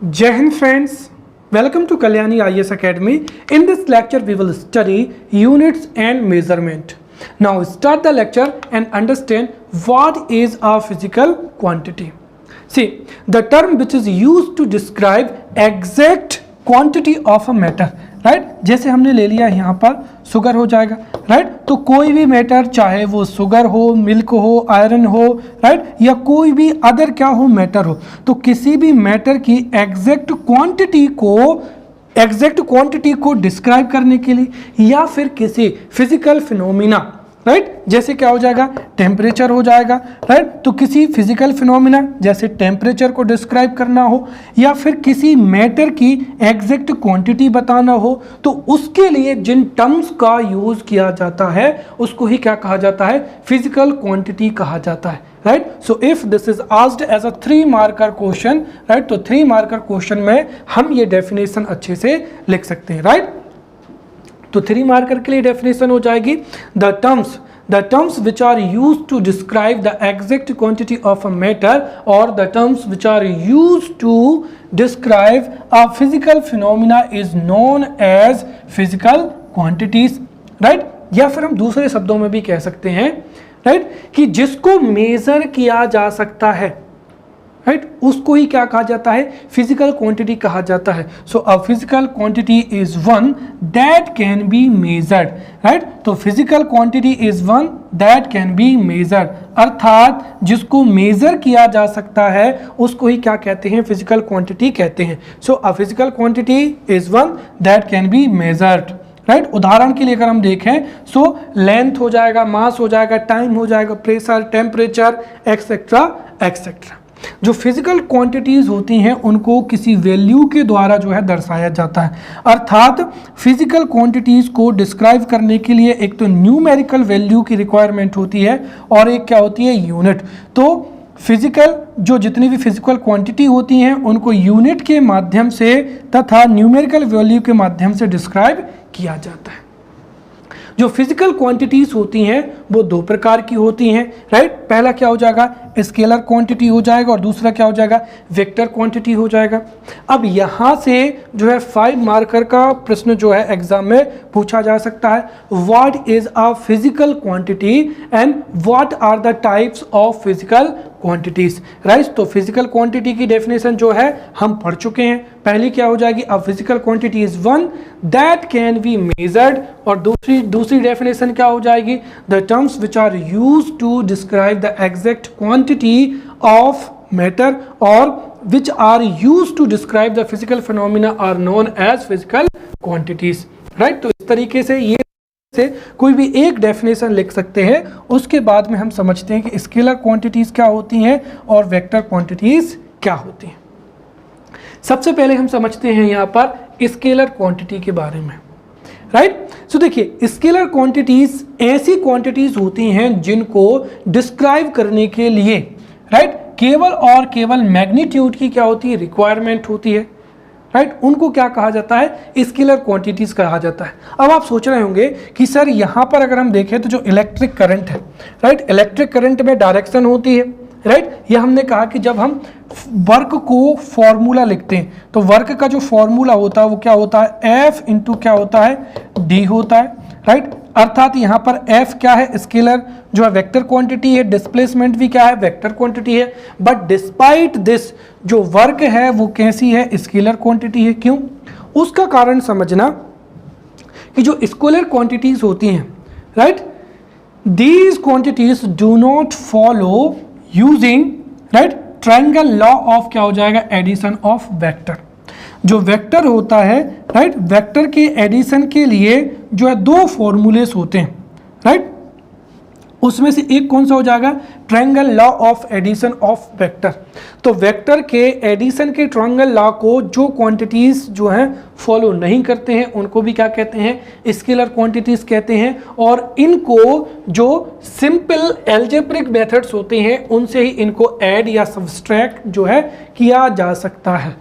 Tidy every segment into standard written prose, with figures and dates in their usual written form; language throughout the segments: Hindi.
Jai Hind friends, welcome to Kalyani IAS Academy. In this lecture we will study units and measurement. Now start the lecture and understand what is a physical quantity. See, the term which is used to describe exact quantity of a matter, right जैसे हमने ले लिया यहाँ पर शुगर हो जाएगा, राइट तो कोई भी मैटर चाहे वो शुगर हो, मिल्क हो, आयरन हो, राइट या कोई भी अदर क्या हो मैटर हो, तो किसी भी मैटर की एग्जैक्ट क्वांटिटी को डिस्क्राइब करने के लिए या फिर किसी फिजिकल फिनोमिना, राइट जैसे क्या हो जाएगा टेम्परेचर हो जाएगा, राइट तो किसी फिजिकल फिनोमिना जैसे टेम्परेचर को डिस्क्राइब करना हो या फिर किसी मैटर की एग्जैक्ट क्वांटिटी बताना हो, तो उसके लिए जिन टर्म्स का यूज किया जाता है उसको ही क्या कहा जाता है, फिजिकल क्वांटिटी कहा जाता है, right. So if this is asked as a 3 marker question, right तो 3 मार्कर क्वेश्चन में हम ये डेफिनेशन अच्छे से लिख सकते हैं, राइट। तो 3 मार्कर के लिए डेफिनेशन हो जाएगी the terms which are used to describe the exact quantity of a matter or the terms which are used to describe a physical phenomena is known as physical quantities, right। या फिर हम दूसरे शब्दों में भी कह सकते हैं, right कि जिसको मेजर किया जा सकता है, राइट उसको ही क्या कहा जाता है, फिजिकल क्वांटिटी कहा जाता है। So a physical quantity is one that can be measured, right तो physical quantity is one that can be measured, अर्थात जिसको मेजर किया जा सकता है उसको ही क्या कहते हैं, फिजिकल क्वांटिटी कहते हैं। So a physical quantity is one that can be measured, right उदाहरण के लिए अगर हम देखें सो लेंथ हो जाएगा, मास हो जाएगा, टाइम हो जाएगा, प्रेशर, टेम्परेचर एक्सेट्रा एक्सेट्रा। जो फिजिकल क्वांटिटीज होती हैं उनको किसी वैल्यू के द्वारा जो है दर्शाया जाता है, अर्थात फिजिकल क्वांटिटीज को डिस्क्राइब करने के लिए एक तो न्यूमेरिकल वैल्यू की रिक्वायरमेंट होती है और एक क्या होती है, यूनिट। तो फिजिकल जो जितनी भी फिजिकल क्वांटिटी होती हैं उनको यूनिट के माध्यम से तथा न्यूमेरिकल वैल्यू के माध्यम से डिस्क्राइब किया जाता है। जो फिजिकल क्वांटिटीज होती हैं वो 2 प्रकार की होती हैं, राइट पहला क्या हो जाएगा, स्केलर क्वांटिटी हो जाएगा और दूसरा क्या हो जाएगा, वेक्टर क्वांटिटी हो जाएगा। अब यहाँ से जो है 5 मार्कर का प्रश्न जो है एग्जाम में पूछा जा सकता है, what is a physical quantity and what are the types of physical quantities, right तो फिजिकल क्वांटिटी की डेफिनेशन जो है हम पढ़ चुके हैं। पहली क्या हो जाएगी, a physical quantity is one that can be measured, और दूसरी डेफिनेशन क्या हो जाएगी, the terms which are used to describe the exact quantity of matter और which are used to describe the physical phenomena are known as physical quantities, right तो इस तरीके से ये से कोई भी एक डेफिनेशन लिख सकते हैं। उसके बाद में हम समझते हैं कि स्केलर क्वांटिटीज क्या होती हैं और वेक्टर क्वांटिटीज क्या होती हैं। सबसे पहले हम समझते हैं यहाँ पर स्केलर क्वांटिटी के बारे में, राइट सो देखिए स्केलर क्वांटिटीज ऐसी क्वांटिटीज होती हैं जिनको डिस्क्राइब करने के लिए, राइट केवल और केवल मैग्नीट्यूड की क्या होती है, रिक्वायरमेंट होती है, राइट उनको क्या कहा जाता है, स्केलर क्वांटिटीज कहा जाता है। अब आप सोच रहे होंगे कि सर यहाँ पर अगर हम देखें तो जो इलेक्ट्रिक करंट है, राइट इलेक्ट्रिक करंट में डायरेक्शन होती है, राइट ये हमने कहा कि जब हम वर्क को फॉर्मूला लिखते हैं तो वर्क का जो फॉर्मूला होता है वो क्या होता है, F इंटू क्या होता है, D होता है, राइट अर्थात यहाँ पर F क्या है, स्केलर जो है वेक्टर क्वांटिटी है, डिस्प्लेसमेंट भी क्या है, वेक्टर क्वांटिटी है, बट डिस्पाइट दिस जो वर्क है वो कैसी है, स्केलर क्वांटिटी है। क्यों, उसका कारण समझना कि जो स्केलर क्वांटिटीज होती हैं, right these quantities do not follow using, right triangle law of क्या हो जाएगा, एडिशन ऑफ वेक्टर। जो वेक्टर होता है, राइट वेक्टर के एडिशन के लिए जो है 2 फॉर्मूलेस होते हैं, राइट उसमें से एक कौन सा हो जाएगा, triangle law of addition of vector. तो वेक्टर के एडिशन के ट्रायंगल लॉ को जो क्वांटिटीज जो हैं फॉलो नहीं करते हैं उनको भी क्या कहते हैं, स्केलर क्वांटिटीज कहते हैं। और इनको जो सिंपल एल्जेब्रिक मेथड्स होते हैं उनसे ही इनको ऐड या सब्सट्रैक्ट जो है किया जा सकता है,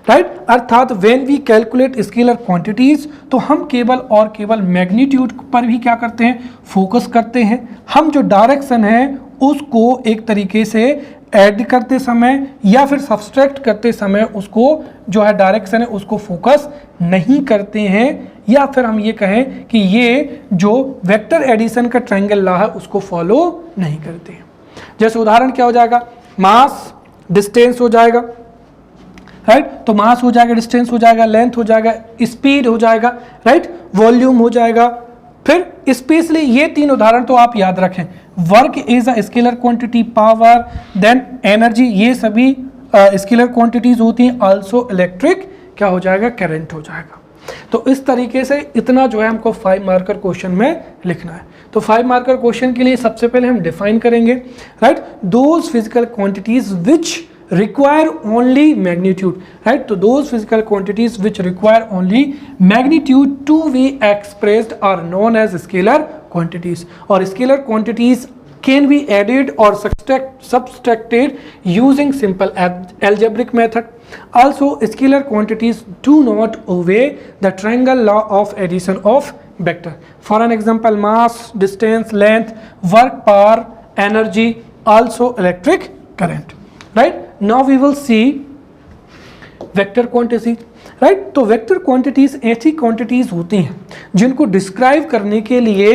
राइट अर्थात when we calculate scalar quantities तो हम केवल और केवल मैग्नीट्यूड पर भी क्या करते हैं, फोकस करते हैं। हम जो डायरेक्शन है उसको एक तरीके से ऐड करते समय या फिर सब्सट्रैक्ट करते समय उसको जो है डायरेक्शन है उसको फोकस नहीं करते हैं, या फिर हम ये कहें कि ये जो वेक्टर एडिशन का ट्रायंगल लॉ है उसको फॉलो नहीं करते हैं। जैसे उदाहरण क्या हो जाएगा, मास डिस्टेंस हो जाएगा, राइट, तो मास हो जाएगा, डिस्टेंस हो जाएगा, लेंथ हो जाएगा, स्पीड हो जाएगा, राइट, वॉल्यूम हो जाएगा। फिर स्पेशली ये तीन उदाहरण तो आप याद रखें, work is a scalar quantity, power, then energy, ये सभी स्केलर क्वांटिटीज होती हैं। आल्सो इलेक्ट्रिक क्या हो जाएगा, करंट हो जाएगा। तो इस तरीके से इतना जो है हमको 5 मार्कर क्वेश्चन में लिखना है। तो 5 मार्कर क्वेश्चन के लिए सबसे पहले हम डिफाइन करेंगे, right, those physical quantities which require only magnitude, right, so those physical quantities which require only magnitude to be expressed are known as scalar quantities, or scalar quantities can be added or subtracted using simple algebraic method. Also scalar quantities do not obey the triangle law of addition of vector. For an example, mass, distance, length, work, power, energy, also electric current, right. Now we will see vector quantities, right. तो वेक्टर क्वांटिटीज ऐसी क्वांटिटीज होती हैं जिनको डिस्क्राइब करने के लिए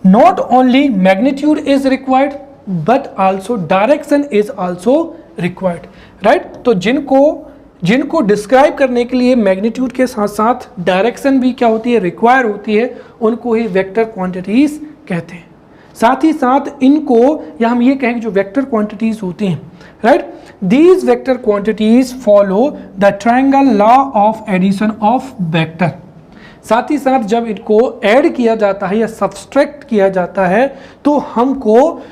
not only magnitude is required but also direction is also required, right. तो जिनको डिस्क्राइब करने के लिए मैग्नीट्यूड के साथ साथ डायरेक्शन भी क्या होती है, रिक्वायर होती है, उनको ही वेक्टर क्वांटिटीज कहते हैं। साथ ही साथ इनको, या हम ये कहें कि जो वेक्टर क्वांटिटीज होती हैं, right, these vector quantities follow the triangle law of addition of vector. साथ ही साथ जब इनको ऐड किया जाता है या सब्सट्रैक्ट किया जाता है तो हमको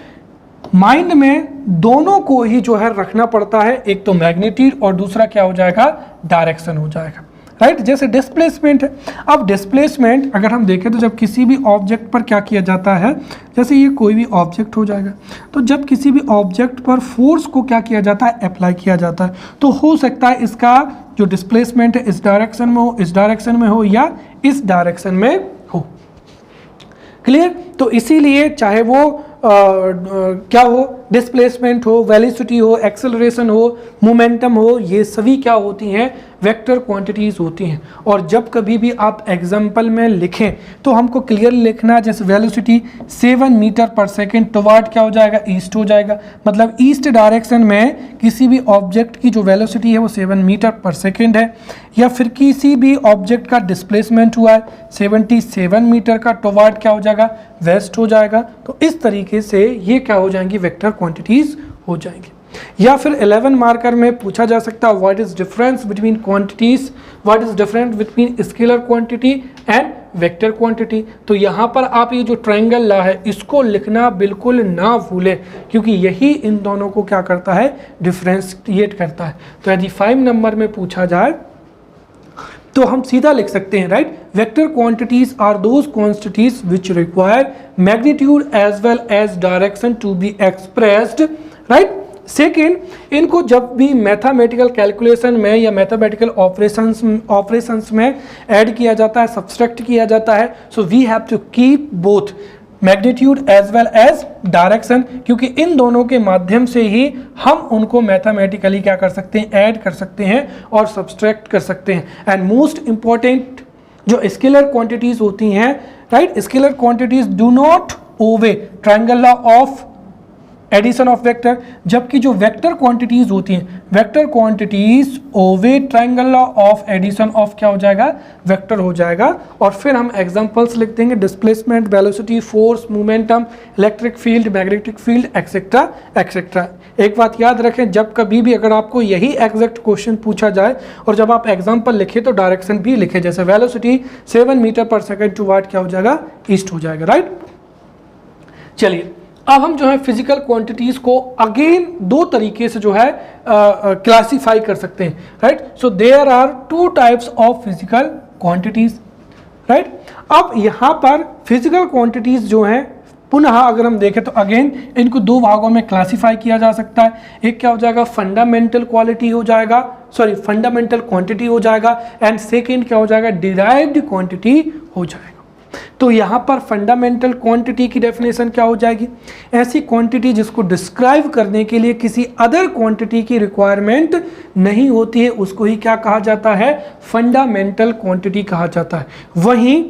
माइंड में दोनों को ही जो है रखना पड़ता है, एक तो मैग्नीट्यूड और दूसरा क्या हो जाएगा, डायरेक्शन हो जाएगा, राइट। जैसे डिस्प्लेसमेंट है, अब डिस्प्लेसमेंट अगर हम देखें तो जब किसी भी ऑब्जेक्ट पर क्या किया जाता है, जैसे ये कोई भी ऑब्जेक्ट हो जाएगा, तो जब किसी भी ऑब्जेक्ट पर फोर्स को क्या किया जाता है, अप्लाई किया जाता है, तो हो सकता है इसका जो डिस्प्लेसमेंट है इस डायरेक्शन में हो, इस डायरेक्शन में हो, या इस डायरेक्शन में हो। क्लियर। तो इसीलिए चाहे वो क्या हो, डिस्प्लेसमेंट हो, वेलोसिटी हो, एक्सेलरेशन हो, मोमेंटम हो, ये सभी क्या होती हैं, वेक्टर क्वांटिटीज होती हैं। और जब कभी भी आप एग्जाम्पल में लिखें तो हमको क्लियर लिखना, जैसे velocity 7 metre per second toward क्या हो जाएगा, ईस्ट हो जाएगा, मतलब ईस्ट डायरेक्शन में किसी भी ऑब्जेक्ट की जो वेलोसिटी है वो 7 मीटर पर सेकेंड है। या फिर किसी भी ऑब्जेक्ट का डिस्प्लेसमेंट हुआ है 77 मीटर का, टुवर्ड क्या हो जाएगा, वेस्ट हो जाएगा। तो इस तरीके से ये क्या हो जाएंगी, वेक्टर क्वांटिटीज हो जाएंगी। या फिर 11 मार्कर में पूछा जा सकता है what is difference between quantities, what is difference between scalar quantity and vector quantity. तो यहाँ पर आप ये जो ट्रायंगल लॉ है इसको लिखना बिल्कुल ना भूलें, क्योंकि यही इन दोनों को क्या करता है, डिफरेंशिएट करता है। तो यदि 5 नंबर में पूछा जाए तो हम सीधा लिख सकते हैं, right, vector quantities are those quantities which require magnitude as well as direction to be expressed, right. Second, इनको जब भी मैथमेटिकल कैलकुलेशन में या मैथमेटिकल ऑपरेशंस में ऐड किया जाता है, सब्सट्रैक्ट किया जाता है, so we have to keep both magnitude as well as direction, क्योंकि इन दोनों के माध्यम से ही हम उनको मैथमेटिकली क्या कर सकते हैं, ऐड कर सकते हैं और सब्सट्रैक्ट कर सकते हैं। एंड मोस्ट इंपॉर्टेंट जो स्केलर क्वांटिटीज होती हैं, right, scalar quantities do not obey triangle law of addition of vector, जबकि जो वेक्टर क्वांटिटीज होती हैं, vector quantities obey triangle law of addition of क्या हो जाएगा, वेक्टर हो जाएगा। और फिर हम एग्जांपल्स लिख देंगे, displacement, velocity, force, momentum, electric field, magnetic field, etcetera etcetera. एक बात याद रखें, जब कभी भी अगर आपको यही एग्जैक्ट क्वेश्चन पूछा जाए और जब आप एग्जाम्पल लिखें तो डायरेक्शन भी लिखें, जैसे velocity 7 metre per second toward क्या हो जाएगा, ईस्ट हो जाएगा, राइट। चलिए अब हम जो है फिजिकल क्वांटिटीज को अगेन दो तरीके से जो है क्लासीफाई कर सकते हैं, right. So there are 2 types of physical quantities, right. अब यहाँ पर फिजिकल क्वांटिटीज जो हैं पुनः अगर हम देखें तो अगेन इनको 2 भागों में क्लासीफाई किया जा सकता है। एक क्या हो जाएगा, फंडामेंटल क्वालिटी हो जाएगा, फंडामेंटल क्वांटिटी हो जाएगा, एंड सेकेंड क्या हो जाएगा, डिराइव्ड क्वांटिटी हो जाएगा। तो यहाँ पर फंडामेंटल क्वांटिटी की डेफिनेशन क्या हो जाएगी? ऐसी क्वांटिटी जिसको डिस्क्राइब करने के लिए किसी अदर क्वांटिटी की रिक्वायरमेंट नहीं होती है, उसको ही क्या कहा जाता है? फंडामेंटल क्वांटिटी कहा जाता है। वहीं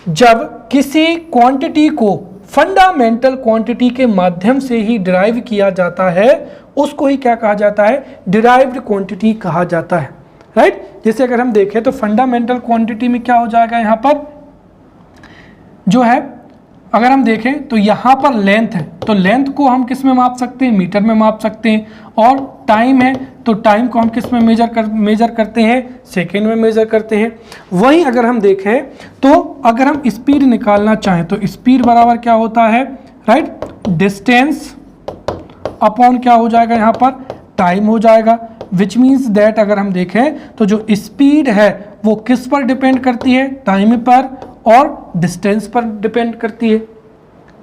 जब किसी क्वांटिटी को फंडामेंटल क्वांटिटी के माध्यम से ही डिराइव किया जाता है, उसको ही क्या कहा जाता है? डिराइव्ड क्वांटिटी कहा जाता है, राइट? जैसे अगर हम देखें तो फंडामेंटल क्वांटिटी में क्या हो जाएगा? यहाँ पर जो है अगर हम देखें तो यहाँ पर लेंथ है, तो लेंथ को हम किस में माप सकते हैं? मीटर में माप सकते हैं। और टाइम है तो टाइम को हम किस में मेजर करते हैं? सेकेंड में मेजर करते हैं। वहीं अगर हम देखें तो अगर हम स्पीड निकालना चाहें तो स्पीड बराबर क्या होता है? राइट, डिस्टेंस अपॉन क्या हो जाएगा? यहाँ पर टाइम हो जाएगा। विच मीन्स दैट अगर हम देखें तो जो स्पीड है वो किस पर डिपेंड करती है? टाइम पर और डिस्टेंस पर डिपेंड करती है,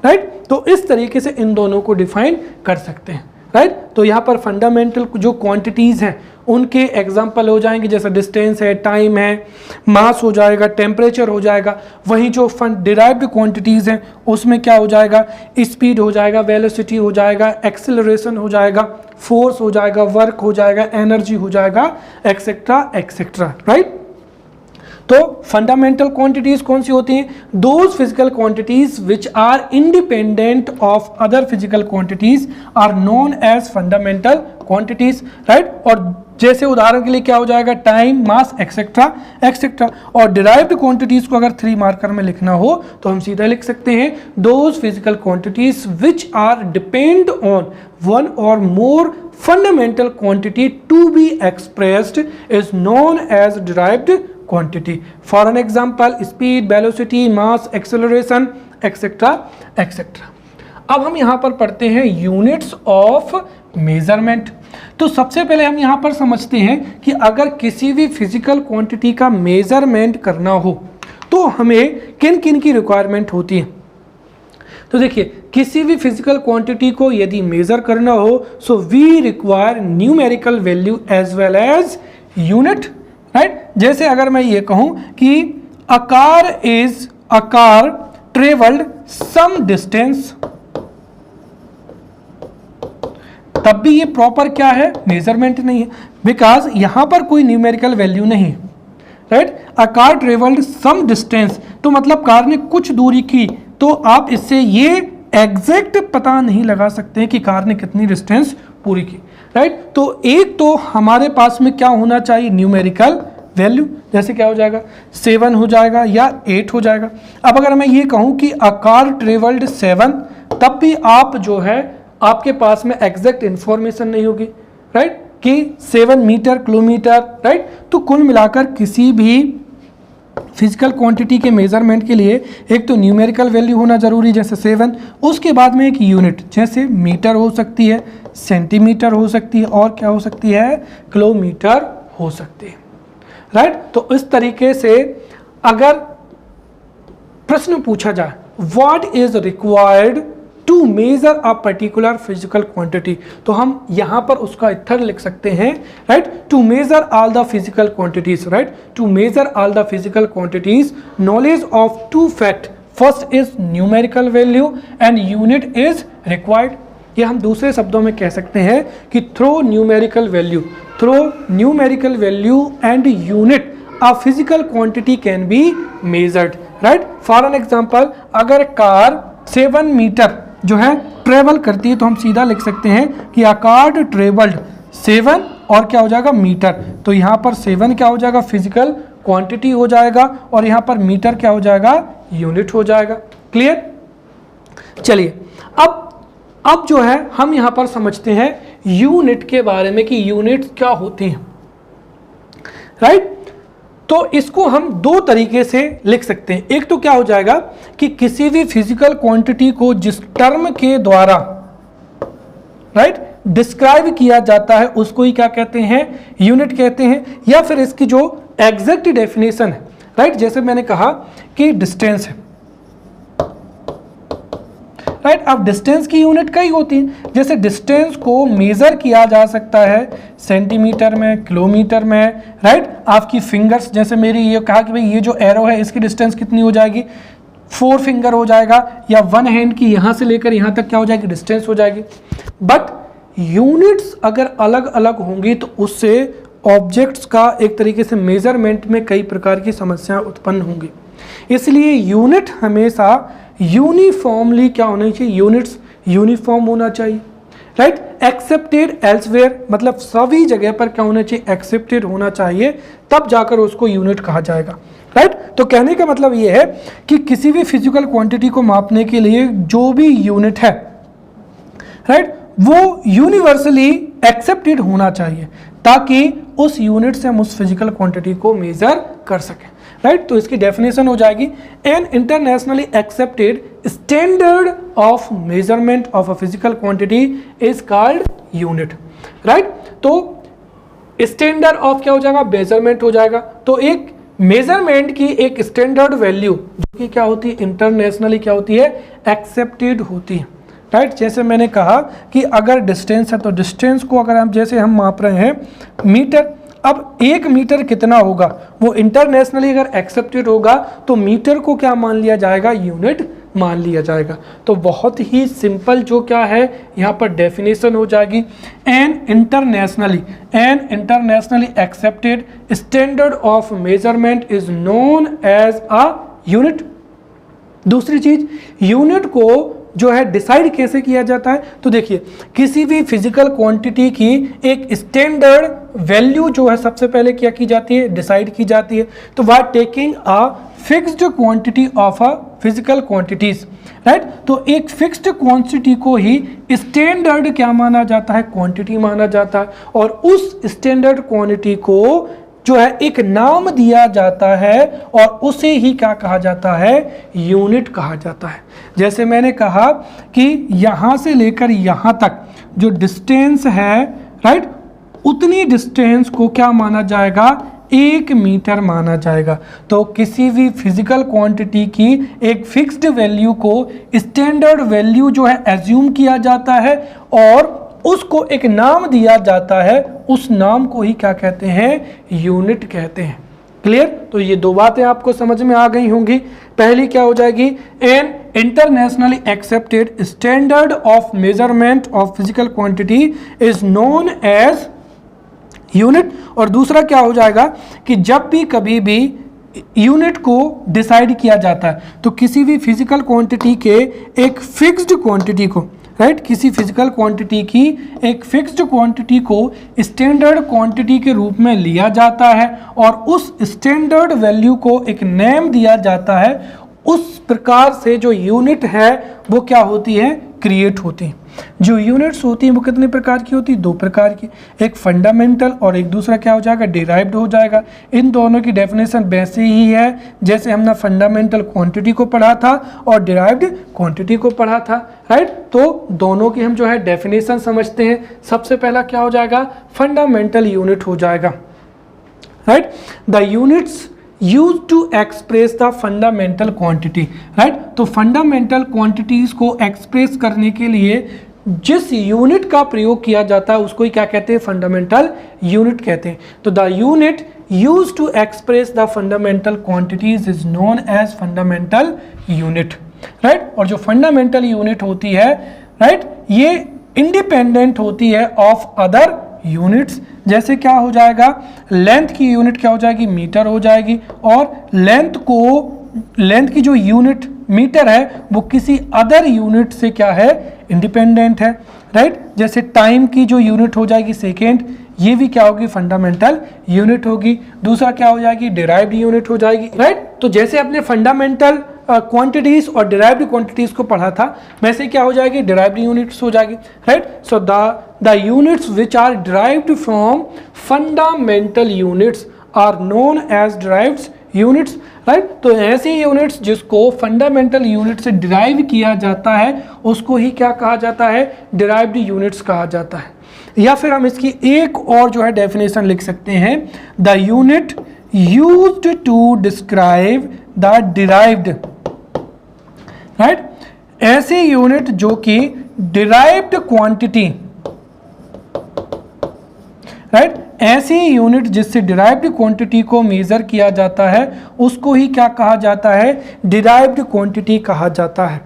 राइट? तो इस तरीके से इन दोनों को डिफाइन कर सकते हैं, राइट? तो यहाँ पर फंडामेंटल जो क्वांटिटीज़ हैं उनके एग्जाम्पल हो जाएंगे, जैसे डिस्टेंस है, टाइम है, मास हो जाएगा, टेम्परेचर हो जाएगा। वहीं जो डिराइव्ड क्वांटिटीज़ हैं उसमें क्या हो जाएगा? स्पीड हो जाएगा, वेलोसिटी हो जाएगा, एक्सेलरेशन हो जाएगा, फोर्स हो जाएगा, वर्क हो जाएगा, एनर्जी हो जाएगा, एक्सेट्रा एक्सेट्रा, राइट? तो फंडामेंटल क्वांटिटीज कौन सी होती हैं? Those physical quantities which are independent of other physical quantities are known as fundamental quantities, right? और जैसे उदाहरण के लिए क्या हो जाएगा? Time, mass, etcetera etcetera. और डिराइव्ड क्वांटिटीज को अगर 3 मार्कर में लिखना हो तो हम सीधा लिख सकते हैं those physical quantities which are depend on one और more fundamental quantity to be expressed is known as derived quantity. For an example, speed, velocity, mass, acceleration, etc. etc. अब हम यहाँ पर पढ़ते हैं यूनिट्स ऑफ मेजरमेंट। तो सबसे पहले हम यहाँ पर समझते हैं कि अगर किसी भी फिजिकल क्वांटिटी का मेजरमेंट करना हो तो हमें किन किन की रिक्वायरमेंट होती है। तो देखिए, किसी भी फिजिकल क्वांटिटी को यदि मेजर करना हो so we require numerical value as well as unit, right? जैसे अगर मैं ये कहूं कि a car travelled some distance, तब भी ये प्रॉपर क्या है? मेजरमेंट नहीं है, बिकॉज यहां पर कोई न्यूमेरिकल वैल्यू नहीं है, right? A car travelled some distance, तो मतलब कार ने कुछ दूरी की, तो आप इससे ये एग्जैक्ट पता नहीं लगा सकते कि कार ने कितनी डिस्टेंस पूरी की, राइट? तो एक तो हमारे पास में क्या होना चाहिए? Numerical value. जैसे क्या हो जाएगा? 7 हो जाएगा या 8 हो जाएगा। अब अगर मैं ये कहूँ कि अ कार ट्रेवल्ड 7, तब भी आप जो है आपके पास में एग्जैक्ट इंफॉर्मेशन नहीं होगी, राइट? कि 7 मीटर किलोमीटर, राइट? तो कुल मिलाकर किसी भी फिजिकल क्वांटिटी के मेजरमेंट के लिए एक तो न्यूमेरिकल वैल्यू होना जरूरी, जैसे 7, उसके बाद में एक यूनिट, जैसे मीटर हो सकती है, सेंटीमीटर हो सकती है, और क्या हो सकती है? किलोमीटर हो सकती है, राइट? तो इस तरीके से अगर प्रश्न पूछा जाए what is required to measure a particular physical quantity, तो हम यहां पर उसका उत्तर लिख सकते हैं, right? To measure all the physical quantities, right? To measure all the physical quantities knowledge of 2 fact, first is numerical value and unit is required. ये हम दूसरे शब्दों में कह सकते हैं कि through numerical value and unit a physical quantity can be measured, right? For an example, अगर कार 7 मीटर जो है ट्रेवल करती है तो हम सीधा लिख सकते हैं कि अ कार ट्रेवल्ड 7 और क्या हो जाएगा? मीटर। तो यहाँ पर 7 क्या हो जाएगा? फिजिकल क्वांटिटी हो जाएगा, और यहाँ पर मीटर क्या हो जाएगा? यूनिट हो जाएगा। क्लियर? चलिए, अब जो है हम यहाँ पर समझते हैं यूनिट के बारे में कि यूनिट क्या होती हैं, राइट? तो इसको हम 2 तरीके से लिख सकते हैं। एक तो क्या हो जाएगा कि किसी भी फिजिकल क्वांटिटी को जिस टर्म के द्वारा, राइट, डिस्क्राइब किया जाता है उसको ही क्या कहते हैं? यूनिट कहते हैं। या फिर इसकी जो एग्जैक्ट डेफिनेशन है, राइट, जैसे मैंने कहा कि डिस्टेंस है, राइट? अब डिस्टेंस की यूनिट कई होती है, जैसे डिस्टेंस को मेजर किया जा सकता है सेंटीमीटर में, किलोमीटर में, राइट? आपकी फिंगर्स, जैसे मेरी ये कहा कि भाई ये जो एरो है इसकी डिस्टेंस कितनी हो जाएगी? 4 फिंगर हो जाएगा, या 1 हैंड की यहाँ से लेकर यहाँ तक क्या हो जाएगी, डिस्टेंस हो जाएगी। बट यूनिट्स अगर अलग अलग होंगी तो उससे ऑब्जेक्ट्स का एक तरीके से मेजरमेंट में कई प्रकार की समस्याएं उत्पन्न होंगी। इसलिए यूनिट हमेशा यूनिफॉर्मली क्या होनी चाहिए, यूनिट्स यूनिफॉर्म होना चाहिए, राइट। एक्सेप्टेड एल्सवेयर मतलब सभी जगह पर क्या होना चाहिए, एक्सेप्टेड होना चाहिए, तब जाकर उसको यूनिट कहा जाएगा, राइट। तो कहने का मतलब ये है कि किसी भी फिजिकल क्वांटिटी को मापने के लिए जो भी यूनिट है, राइट, वो यूनिवर्सली एक्सेप्टेड होना चाहिए ताकि उस यूनिट से हम उस फिजिकल क्वांटिटी को मेजर कर सकें, राइट। तो इसकी डेफिनेशन हो जाएगी an internationally accepted standard of measurement of a physical quantity is called unit, right. तो स्टैंडर्ड ऑफ क्या हो जाएगा, मेजरमेंट हो जाएगा। तो एक मेजरमेंट की एक स्टैंडर्ड वैल्यू जो कि क्या होती है, इंटरनेशनली क्या होती है, एक्सेप्टेड होती है, राइट। जैसे मैंने कहा कि अगर डिस्टेंस है तो डिस्टेंस को अगर हम जैसे हम माप रहे हैं मीटर, अब 1 मीटर कितना होगा, वो इंटरनेशनली अगर एक्सेप्टेड होगा तो मीटर को क्या मान लिया जाएगा, यूनिट मान लिया जाएगा। तो बहुत ही सिंपल जो क्या है यहाँ पर डेफिनेशन हो जाएगी, an internationally accepted standard of measurement is known as a unit. दूसरी चीज, यूनिट को जो है डिसाइड कैसे किया जाता है, तो देखिए किसी भी फिजिकल क्वांटिटी की एक स्टैंडर्ड वैल्यू जो है सबसे पहले क्या की जाती है, डिसाइड की जाती है। तो by taking a fixed quantity of a physical quantities, right. तो एक फिक्स्ड क्वांटिटी को ही स्टैंडर्ड क्या माना जाता है, क्वांटिटी माना जाता है, और उस स्टैंडर्ड क्वांटिटी को जो है एक नाम दिया जाता है और उसे ही क्या कहा जाता है, यूनिट कहा जाता है। जैसे मैंने कहा कि यहाँ से लेकर यहाँ तक जो डिस्टेंस है, राइट, उतनी डिस्टेंस को क्या माना जाएगा, 1 मीटर माना जाएगा। तो किसी भी फिजिकल क्वांटिटी की एक फिक्स्ड वैल्यू को स्टैंडर्ड वैल्यू जो है एज्यूम किया जाता है और उसको एक नाम दिया जाता है, उस नाम को ही क्या कहते हैं, यूनिट कहते हैं। क्लियर। तो ये 2 बातें आपको समझ में आ गई होंगी। पहली क्या हो जाएगी, an internationally accepted standard of measurement of physical quantity is known as unit, और दूसरा क्या हो जाएगा कि जब भी कभी भी यूनिट को डिसाइड किया जाता है तो किसी भी फिजिकल क्वांटिटी के एक फिक्स्ड क्वांटिटी को, राइट, किसी फिजिकल क्वांटिटी की एक फिक्स्ड क्वांटिटी को स्टैंडर्ड क्वांटिटी के रूप में लिया जाता है और उस स्टैंडर्ड वैल्यू को एक नेम दिया जाता है। उस प्रकार से जो यूनिट है वो क्या होती है, क्रिएट होती है। जो यूनिट्स होती हैं वो कितने प्रकार की होती है, 2 प्रकार की, एक फंडामेंटल और एक दूसरा क्या हो जाएगा, डिराइव्ड हो जाएगा। इन दोनों की डेफिनेशन वैसे ही है जैसे हमने फंडामेंटल क्वांटिटी को पढ़ा था और डिराइव्ड क्वांटिटी को पढ़ा था, राइट। तो दोनों की हम जो है डेफिनेशन समझते हैं। सबसे पहला क्या हो जाएगा, फंडामेंटल यूनिट हो जाएगा, right. The units use to express the fundamental quantity, right. तो फंडामेंटल क्वांटिटीज को एक्सप्रेस करने के लिए जिस यूनिट का प्रयोग किया जाता है उसको ही क्या कहते हैं, फंडामेंटल यूनिट कहते हैं। तो the unit use to express the fundamental quantities is known as fundamental unit, right. और जो फंडामेंटल यूनिट होती है, राइट, ये इंडिपेंडेंट होती है ऑफ अदर यूनिट्स। जैसे क्या हो जाएगा, लेंथ की यूनिट क्या हो जाएगी, मीटर हो जाएगी, और लेंथ की जो यूनिट मीटर है वो किसी अदर यूनिट से क्या है, इंडिपेंडेंट है, राइट। जैसे टाइम की जो यूनिट हो जाएगी सेकेंड, ये भी क्या होगी, फंडामेंटल यूनिट होगी। दूसरा क्या हो जाएगी, डिराइव्ड यूनिट हो जाएगी, राइट। तो जैसे अपने फंडामेंटल क्वांटिटीज और डिराइव्ड क्वांटिटीज को पढ़ा था वैसे क्या हो जाएगी, डिराइव्ड यूनिट्स हो जाएगी, right. So the units which are derived from fundamental units are known as derived units, right. तो ऐसे यूनिट्स जिसको फंडामेंटल यूनिट से डिराइव किया जाता है उसको ही क्या कहा जाता है, डिराइव्ड यूनिट्स कहा जाता है। या फिर हम इसकी एक और जो है डेफिनेशन लिख सकते हैं, the unit used to describe the derived, right. ऐसे यूनिट जो कि डिराइव्ड क्वांटिटी, राइट, ऐसी यूनिट जिससे डिराइव्ड क्वांटिटी को मेजर किया जाता है उसको ही क्या कहा जाता है, डिराइव्ड क्वांटिटी कहा जाता है,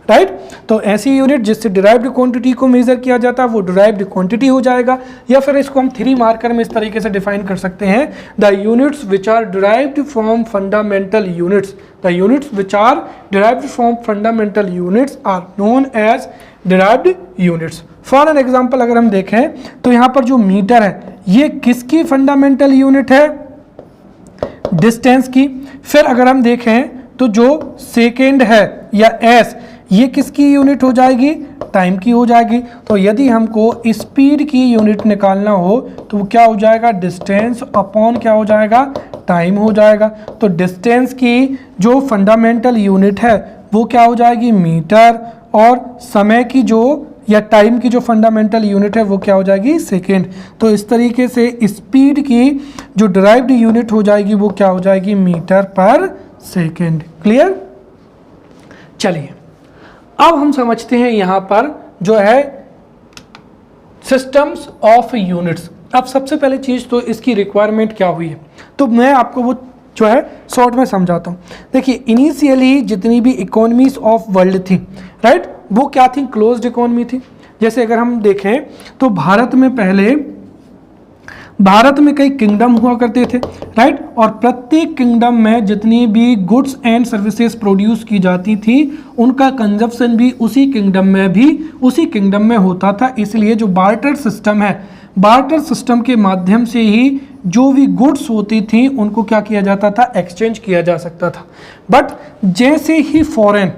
राइट। तो ऐसी यूनिट जिससे डिराइव्ड क्वांटिटी को मेजर किया जाता है वो डिराइव्ड क्वांटिटी हो जाएगा। या फिर इसको हम 3 मार्कर में इस तरीके से डिफाइन कर सकते हैं, the units which are derived from fundamental units, the units which are derived from fundamental units are known as derived units. For an example अगर हम देखें तो यहाँ पर जो मीटर है ये किसकी फंडामेंटल यूनिट है, डिस्टेंस की। फिर अगर हम देखें तो जो सेकेंड है या एस, ये किसकी यूनिट हो जाएगी, टाइम की हो जाएगी। तो यदि हमको स्पीड की यूनिट निकालना हो तो वो क्या हो जाएगा, डिस्टेंस अपॉन क्या हो जाएगा, टाइम हो जाएगा। तो डिस्टेंस की जो फंडामेंटल यूनिट है वो क्या हो जाएगी, मीटर, और समय की जो या टाइम की जो फंडामेंटल यूनिट है वो क्या हो जाएगी, सेकेंड। तो इस तरीके से स्पीड की जो डिराइव्ड यूनिट हो जाएगी वो क्या हो जाएगी, मीटर पर सेकेंड। क्लियर। चलिए अब हम समझते हैं यहां पर जो है सिस्टम्स ऑफ यूनिट्स। अब सबसे पहले चीज तो इसकी रिक्वायरमेंट क्या हुई है, तो मैं आपको वो जो है शॉर्ट में समझाता हूं। देखिए इनिशियली जितनी भी इकोनॉमीज ऑफ वर्ल्ड थी, राइट, वो क्या थी, क्लोज्ड इकोनॉमी थी। जैसे अगर हम देखें तो भारत में कई किंगडम हुआ करते थे, राइट, और प्रत्येक किंगडम में जितनी भी गुड्स एंड सर्विसेज प्रोड्यूस की जाती थी उनका कंजप्शन भी उसी किंगडम में होता था। इसलिए जो बार्टर सिस्टम है, बार्टर सिस्टम के माध्यम से ही जो भी गुड्स होती थी उनको क्या किया जाता था, एक्सचेंज किया जा सकता था। बट जैसे ही फॉरेन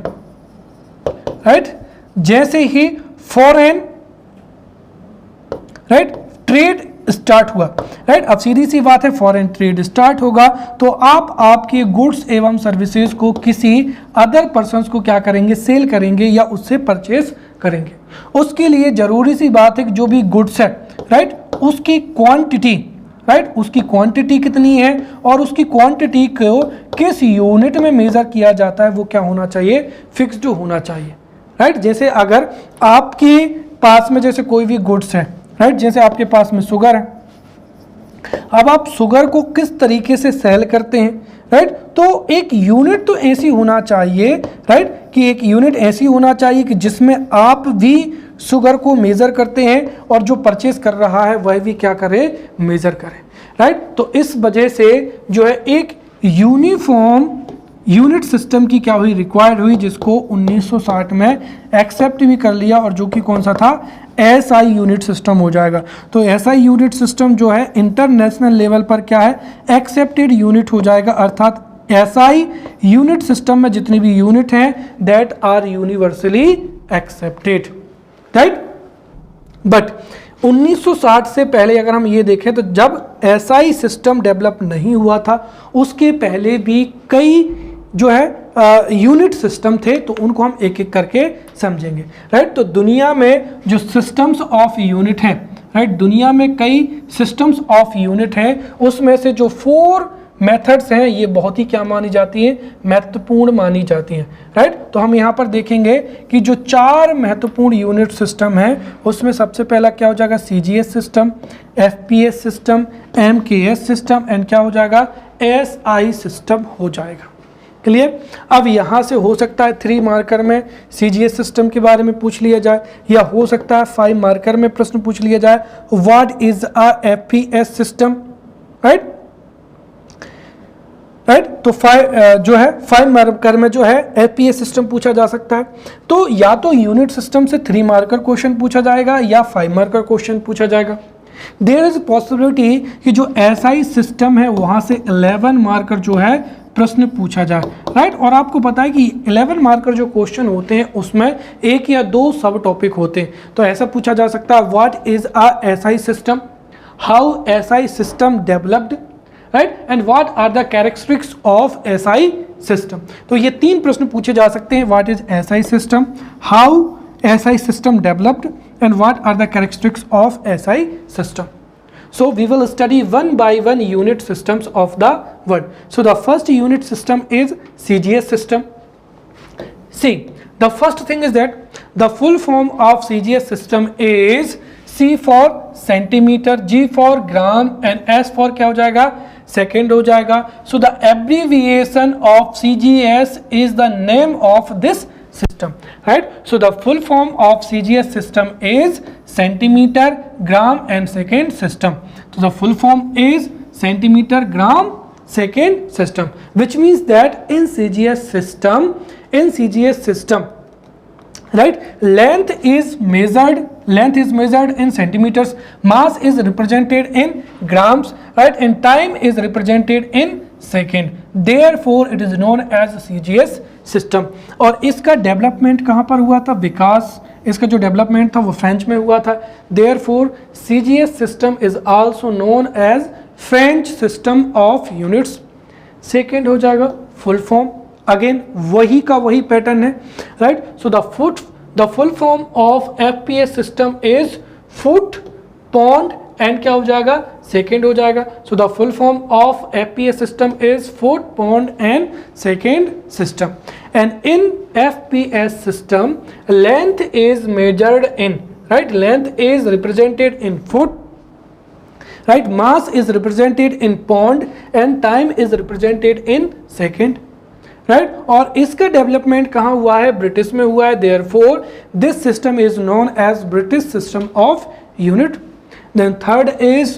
ट्रेड स्टार्ट हुआ, राइट, अब सीधी सी बात है, फॉरेन ट्रेड स्टार्ट होगा तो आप आपके गुड्स एवं सर्विसेज को किसी अदर पर्सन्स को क्या करेंगे, सेल करेंगे या उससे परचेस करेंगे। उसके लिए जरूरी सी बात है कि जो भी गुड्स है, राइट, उसकी क्वांटिटी कितनी है और उसकी क्वांटिटी को किस यूनिट में मेजर किया जाता है वो क्या होना चाहिए, फिक्स्ड होना चाहिए, राइट। जैसे अगर आपके पास में जैसे कोई भी गुड्स है, राइट, जैसे आपके पास में शुगर है, अब आप शुगर को किस तरीके से सेल करते हैं, राइट, तो एक यूनिट तो ऐसी होना चाहिए, राइट, कि एक यूनिट ऐसी होना चाहिए कि जिसमें आप भी शुगर को मेजर करते हैं और जो परचेस कर रहा है वह भी क्या करे, मेजर करे, राइट। तो इस वजह से जो है एक यूनिफॉर्म यूनिट सिस्टम की क्या हुई, रिक्वायर्ड हुई, जिसको 1960 में एक्सेप्ट भी कर लिया और जो कि कौन सा था, एसआई यूनिट सिस्टम हो जाएगा। तो एसआई यूनिट सिस्टम जो है इंटरनेशनल लेवल पर क्या है, एक्सेप्टेड यूनिट हो जाएगा। अर्थात एसआई यूनिट सिस्टम में जितनी भी यूनिट हैं that are universally accepted, right. But 1960 से पहले अगर हम ये देखें तो जब एसआई सिस्टम डेवलप नहीं हुआ था उसके पहले भी कई जो है यूनिट सिस्टम थे, तो उनको हम एक एक करके समझेंगे, राइट। तो दुनिया में जो सिस्टम्स ऑफ यूनिट हैं, राइट, दुनिया में कई सिस्टम्स ऑफ यूनिट हैं, उसमें से जो 4 मेथड्स हैं ये बहुत ही क्या मानी जाती हैं, महत्वपूर्ण मानी जाती हैं, राइट। तो हम यहाँ पर देखेंगे कि जो 4 महत्वपूर्ण यूनिट सिस्टम हैं उसमें सबसे पहला क्या हो जाएगा, CGS system, FPS system, MKS system and क्या हो जाएगा, एसआई सिस्टम हो जाएगा। क्लियर। अब यहाँ से हो सकता है 3 मार्कर में सीजीएस सिस्टम के बारे में पूछ लिया जाए, या हो सकता है 5 मार्कर में प्रश्न पूछ लिया जाए, what is a FPS system, right, तो 5 मार्कर में जो है एफपीएस सिस्टम पूछा जा सकता है। तो या तो यूनिट सिस्टम से 3 मार्कर क्वेश्चन पूछा जाएगा या 5 मार्कर क्वेश्चन पूछा जाएगा। देयर इज पॉसिबिलिटी कि जो एसआई सिस्टम है वहां से 11 मार्कर जो है प्रश्न पूछा जाए, राइट। और आपको पता है कि 11 मार्कर जो क्वेश्चन होते हैं उसमें 1 या 2 सब टॉपिक होते हैं। तो ऐसा पूछा जा सकता है, what is a SI system, how SI system developed, right, and what are the characteristics of SI system. तो ये 3 प्रश्न पूछे जा सकते हैं, what is SI system, how SI system developed and what are the characteristics of SI system. So we will study one by one unit systems of the world. So the first unit system is CGS system. See, the first thing is that the full form of CGS system is C for centimetre, G for gram and S for क्या हो जाएगा, सेकेंड हो जाएगा. So the abbreviation of CGS is the name of this system, right? So the full form of CGS system is centimeter, gram and second system. So the full form is centimeter, gram, second system, which means that in CGS system, right, length is measured in centimeters, mass is represented in grams, right, and time is represented in second. Therefore it is known as CGS system. और इसका डेवलपमेंट कहाँ पर हुआ था, विकास इसका जो डेवलपमेंट था वो फ्रेंच में हुआ था. Therefore CGS system is also known as French system of units. Second हो जाएगा फुल फॉर्म, अगेन वही का वही पैटर्न है, right. So the full form of FPS system is foot, pond and क्या हो जाएगा, सेकेंड हो जाएगा. So the full form of FPS system is foot, pond and second system. And in FPS system length is measured in, right, length is represented in foot, right, mass is represented in pond and time is represented in second, right. और इसका डेवलपमेंट कहाँ हुआ है, ब्रिटिश में हुआ है. Therefore this system is known as British system of unit. Then third is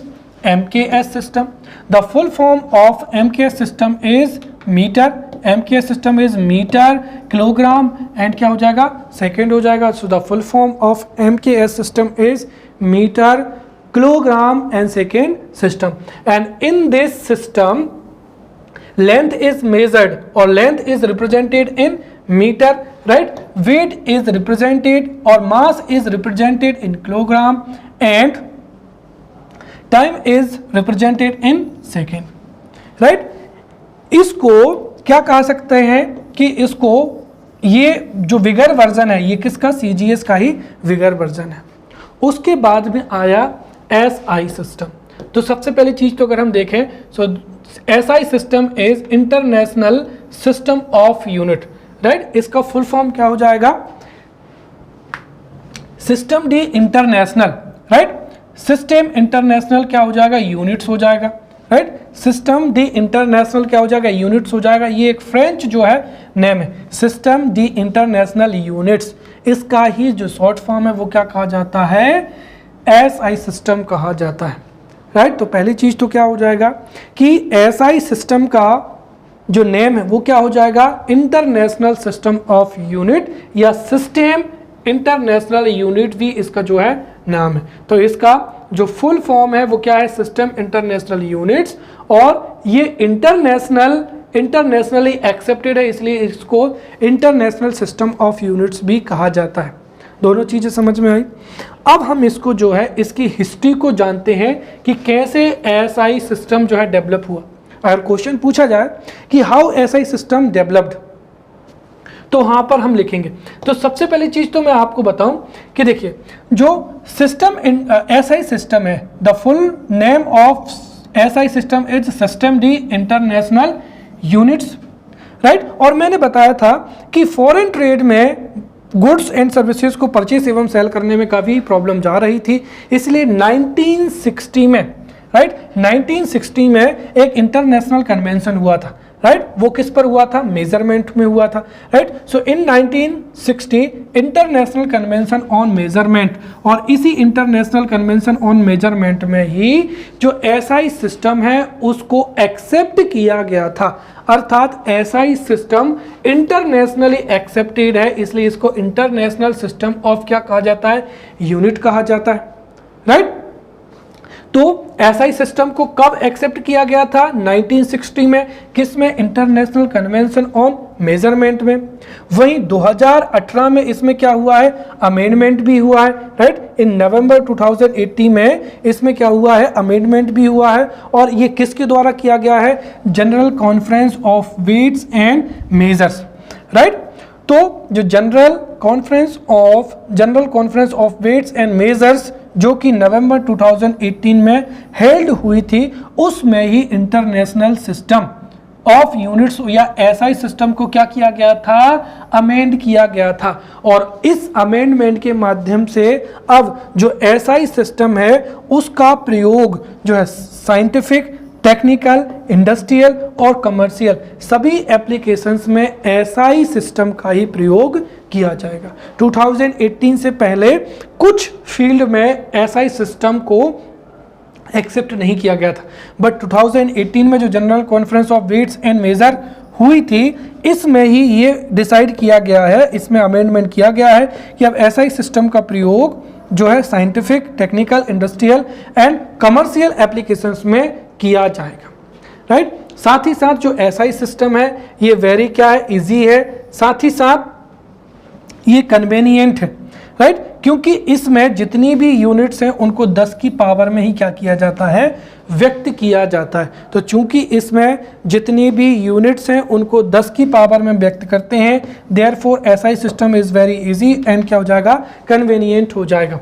MKS system. The full form of MKS system is meter. MKS system is meter, kilogram and क्या हो जाएगा, second हो जाएगा. So the full form of MKS system is meter, kilogram and second system. And in this system length is measured or length is represented in meter, right, weight is represented or mass is represented in kilogram and time is represented in second, right. इसको क्या कह सकते हैं कि इसको ये जो विगर वर्जन है ये किसका, CGS का ही विगर वर्जन है. उसके बाद में आया SI सिस्टम. तो सबसे पहली चीज तो अगर हम देखें सो SI system is international system of unit, right. इसका फुल फॉर्म क्या हो जाएगा, system D international, right. System international क्या हो जाएगा, यूनिट्स हो जाएगा, राइट. सिस्टम डी इंटरनेशनल क्या हो जाएगा, यूनिट्स हो जाएगा. ये एक फ्रेंच जो है नेम है, सिस्टम डी इंटरनेशनल यूनिट्स. इसका ही जो शॉर्ट फॉर्म है वो क्या कहा जाता है, SI सिस्टम कहा जाता है, राइट. तो पहली चीज तो क्या हो जाएगा कि SI सिस्टम का जो नेम है वो क्या हो जाएगा, इंटरनेशनल सिस्टम ऑफ यूनिट या सिस्टम इंटरनेशनल यूनिट भी इसका जो है नाम है. तो इसका जो फुल फॉर्म है वो क्या है, सिस्टम इंटरनेशनल यूनिट्स. और ये इंटरनेशनली एक्सेप्टेड है इसलिए इसको इंटरनेशनल सिस्टम ऑफ यूनिट्स भी कहा जाता है. दोनों चीज़ें समझ में आई. अब हम इसको जो है इसकी हिस्ट्री को जानते हैं कि कैसे SI सिस्टम जो है डेवलप हुआ. अगर क्वेश्चन पूछा जाए कि हाउ SI सिस्टम डेवलप्ड तो वहाँ पर हम लिखेंगे. तो सबसे पहली चीज़ तो मैं आपको बताऊं कि देखिए जो सिस्टम SI सिस्टम है, the full name of SI system is system D international units, right. और मैंने बताया था कि फॉरेन ट्रेड में गुड्स एंड सर्विसेज को परचेस एवं सेल करने में काफ़ी प्रॉब्लम जा रही थी, इसलिए 1960 में, राइट, 1960 में एक इंटरनेशनल कन्वेंशन हुआ था, राइट. वो किस पर हुआ था, मेजरमेंट में हुआ था, right. So in 1960 international convention on measurement, और इसी इंटरनेशनल कन्वेंशन ऑन मेजरमेंट में ही जो SI सिस्टम है उसको एक्सेप्ट किया गया था. अर्थात SI सिस्टम इंटरनेशनली एक्सेप्टेड है इसलिए इसको इंटरनेशनल सिस्टम ऑफ क्या कहा जाता है, यूनिट कहा जाता है, राइट. तो SI सिस्टम को कब एक्सेप्ट किया गया था, 1960 में. किस में, इंटरनेशनल कन्वेंशन ऑन मेजरमेंट में. वहीं 2018 में इसमें क्या हुआ है, अमेंडमेंट भी हुआ है, राइट. इन नवंबर 2018 में इसमें क्या हुआ है, अमेंडमेंट भी हुआ है. और ये किसके द्वारा किया गया है, general conference of weights and measures, right. तो जो general conference of weights and measures जो कि नवंबर 2018 में हेल्ड हुई थी उसमें ही इंटरनेशनल सिस्टम ऑफ यूनिट्स या एसआई सिस्टम को क्या किया गया था, अमेंड किया गया था। और इस अमेंडमेंट के माध्यम से अब जो एसआई सिस्टम है उसका प्रयोग जो है साइंटिफिक, टेक्निकल, इंडस्ट्रियल और कमर्शियल सभी एप्लीकेशंस में एसआई सिस्टम का ही प्रयोग किया जाएगा। 2018 से पहले कुछ फील्ड में एसआई सिस्टम को एक्सेप्ट नहीं किया गया था, बट 2018 में जो general conference of weights and measure हुई थी इसमें ही ये डिसाइड किया गया है, इसमें अमेंडमेंट किया गया है कि अब एसआई सिस्टम का प्रयोग जो है scientific, technical, industrial and commercial applications में किया जाएगा, राइट। साथ ही साथ जो एसआई सिस्टम है ये वेरी क्या है, इजी है, साथ ही साथ ये कन्वेनियंट है, राइट, क्योंकि इसमें जितनी भी यूनिट्स हैं उनको 10 की पावर में ही क्या किया जाता है, व्यक्त किया जाता है। तो चूंकि इसमें जितनी भी यूनिट्स हैं उनको 10 की पावर में व्यक्त करते हैं, therefore SI system is very easy and क्या हो जाएगा, कन्वीनियंट हो जाएगा।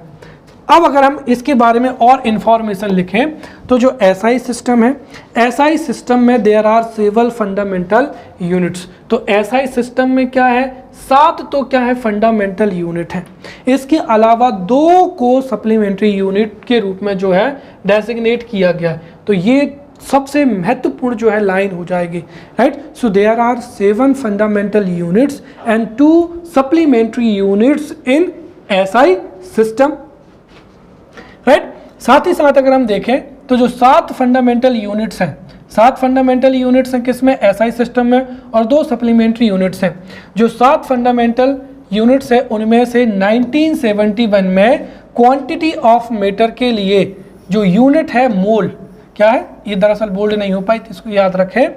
अब अगर हम इसके बारे में और इंफॉर्मेशन लिखें तो जो एसआई सिस्टम है, एसआई सिस्टम में there are several fundamental units. तो एसआई सिस्टम में क्या है, 7 तो क्या है फंडामेंटल यूनिट है, इसके अलावा 2 को सप्लीमेंट्री यूनिट के रूप में जो है डेजिग्नेट किया गया है। तो ये सबसे महत्वपूर्ण जो है लाइन हो जाएगी, right. So there are 7 fundamental units and 2 supplementary units in SI system, right. साथ ही साथ अगर हम देखें तो जो 7 फंडामेंटल यूनिट्स हैं, 7 फंडामेंटल यूनिट्स हैं किसमें, एसआई सिस्टम में, और 2 सप्लीमेंट्री यूनिट्स हैं। जो 7 फंडामेंटल यूनिट्स हैं उनमें से 1971 में क्वांटिटी ऑफ मैटर के लिए जो यूनिट है मोल, क्या है, ये दरअसल बोल्ड नहीं हो पाई तो इसको याद रखें,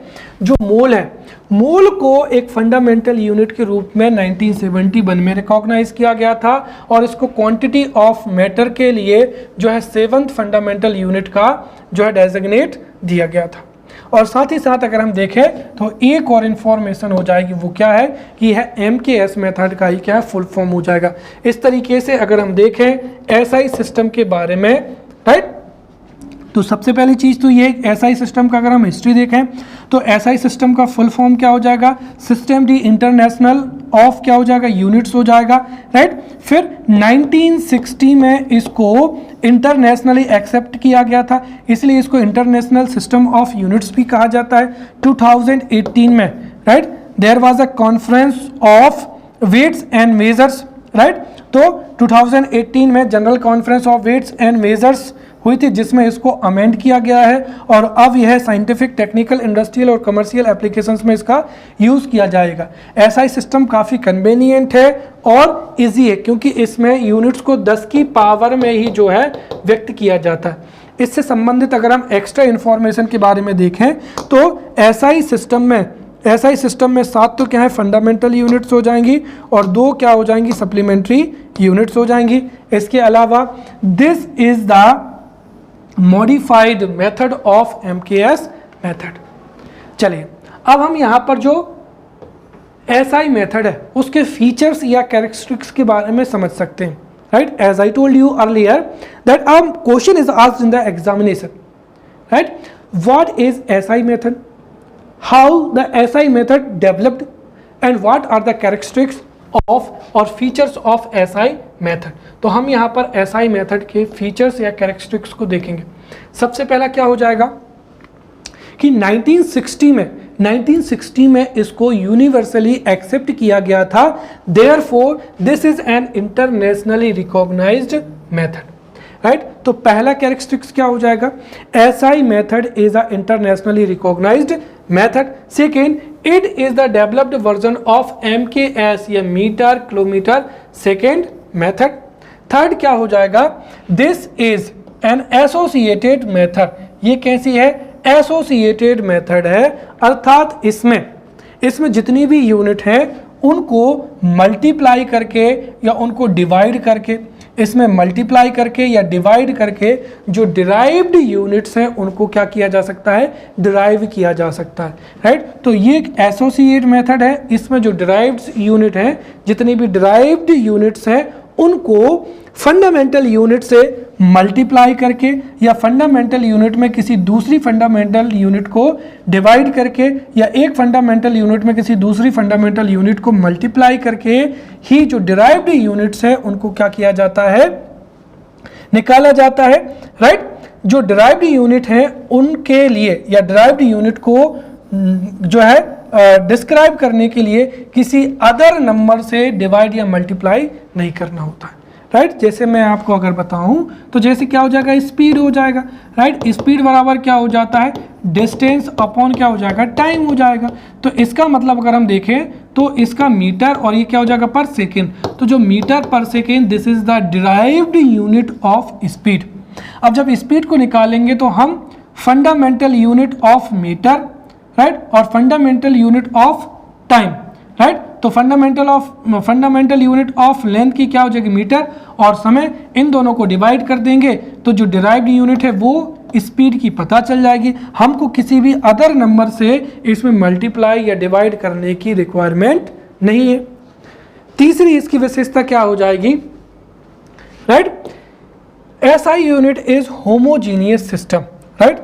जो मोल है, मोल को एक फंडामेंटल यूनिट के रूप में 1971 में रिकॉग्नाइज किया गया था और इसको क्वांटिटी ऑफ मैटर के लिए जो है 7th फंडामेंटल यूनिट का जो है डेजिग्नेट दिया गया था। और साथ ही साथ अगर हम देखें तो एक और इन्फॉर्मेशन हो जाएगी, वो क्या है कि यह MKS मेथड का ही क्या है फुल फॉर्म हो जाएगा। इस तरीके से अगर हम देखें एसआई सिस्टम के बारे में, राइट, तो सबसे पहली चीज़ तो ये एसआई सिस्टम का अगर हम हिस्ट्री देखें तो एसआई सिस्टम का फुल फॉर्म क्या हो जाएगा, सिस्टम डी इंटरनेशनल ऑफ क्या हो जाएगा, यूनिट्स हो जाएगा, राइट। फिर 1960 में इसको इंटरनेशनली एक्सेप्ट किया गया था, इसलिए इसको इंटरनेशनल सिस्टम ऑफ यूनिट्स भी कहा जाता है। 2018 में, right, there was a conference of weights and measures, right. तो 2018 में general conference of weights and measures हुई थी जिसमें इसको अमेंड किया गया है और अब यह साइंटिफिक, टेक्निकल, इंडस्ट्रियल और कमर्शियल एप्लीकेशंस में इसका यूज़ किया जाएगा। एसआई सिस्टम काफ़ी कन्वीनियंट है और इजी है क्योंकि इसमें यूनिट्स को 10 की पावर में ही जो है व्यक्त किया जाता है। इससे संबंधित अगर हम एक्स्ट्रा इन्फॉर्मेशन के बारे में देखें तो एसआई सिस्टम में 7 तो क्या है फंडामेंटल यूनिट्स हो जाएंगी और 2 क्या हो जाएंगी, सप्लीमेंट्री यूनिट्स हो जाएंगी। इसके अलावा this is the modified method of MKS method. चलिए अब हम यहाँ पर जो एसआई मेथड है उसके फीचर्स या कैरेक्टरिस्टिक्स के बारे में समझ सकते हैं, right. As I told you earlier that question is asked in the examination, right, what is SI method, how the SI method developed and what are the characteristics of और फीचर्स ऑफ एसआई मेथड। तो हम यहाँ पर एसआई मेथड के फीचर्स या कैरेक्टरिस्टिक्स को देखेंगे। सबसे पहला क्या हो जाएगा कि 1960 में इसको यूनिवर्सली एक्सेप्ट किया गया था, therefore this is an internationally recognised method, right. तो पहला कैरेक्टरिस्टिक्स क्या हो जाएगा, SI method is a internationally recognised method. Second, it is the developed version of MKS या metre kilometre second method. Third क्या हो जाएगा, this is an associated method. ये कैसी है, एसोसिएटेड मेथड है, अर्थात इसमें जितनी भी यूनिट हैं उनको मल्टीप्लाई करके या उनको डिवाइड करके, इसमें मल्टीप्लाई करके या डिवाइड करके जो डिराइव्ड यूनिट्स हैं उनको क्या किया जा सकता है, डिराइव किया जा सकता है, राइट। तो ये एक एसोसिएट मेथड है, इसमें जो डिराइव्ड यूनिट हैं, जितनी भी डिराइव्ड यूनिट्स हैं उनको फंडामेंटल यूनिट से मल्टीप्लाई करके या फंडामेंटल यूनिट में किसी दूसरी फंडामेंटल यूनिट को डिवाइड करके या एक फंडामेंटल यूनिट में किसी दूसरी फंडामेंटल यूनिट को मल्टीप्लाई करके ही जो डिराइव्ड यूनिट्स है उनको क्या किया जाता है, निकाला जाता है, राइट। जो डिराइव्ड यूनिट है उनके लिए या डिराइव्ड यूनिट को जो है डिस्क्राइब करने के लिए किसी अदर नंबर से डिवाइड या मल्टीप्लाई नहीं करना होता है, राइट। जैसे मैं आपको अगर बताऊं तो जैसे क्या हो जाएगा, स्पीड हो जाएगा, राइट। स्पीड बराबर क्या हो जाता है, डिस्टेंस अपॉन क्या हो जाएगा, टाइम हो जाएगा। तो इसका मतलब अगर हम देखें तो इसका मीटर और ये क्या हो जाएगा, पर सेकेंड। तो जो metre per second this is the derived unit of speed. अब जब स्पीड को निकालेंगे तो हम fundamental unit of metre, right, और fundamental unit of time, right. तो फंडामेंटल यूनिट ऑफ लेंथ की क्या हो जाएगी, मीटर, और समय, इन दोनों को डिवाइड कर देंगे तो जो डिराइव्ड यूनिट है वो स्पीड की पता चल जाएगी। हमको किसी भी अदर नंबर से इसमें मल्टीप्लाई या डिवाइड करने की रिक्वायरमेंट नहीं है। तीसरी इसकी विशेषता क्या हो जाएगी, right, SI unit is homogeneous system, right.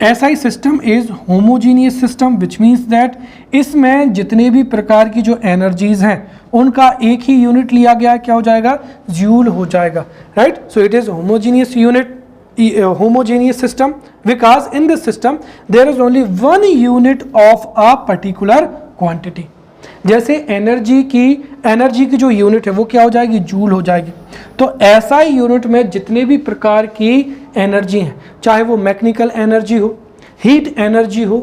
SI system is homogeneous system which means that इसमें जितने भी प्रकार की जो एनर्जीज हैं उनका एक ही यूनिट लिया गया, क्या हो जाएगा, जूल हो जाएगा, right. So it is homogeneous unit, homogeneous system because in this system there is only one unit of a particular quantity। जैसे एनर्जी की जो यूनिट है वो क्या हो जाएगी, जूल हो जाएगी। तो ऐसा ही यूनिट में जितने भी प्रकार की एनर्जी हैं, चाहे वो मैकेनिकल एनर्जी हो, हीट एनर्जी हो,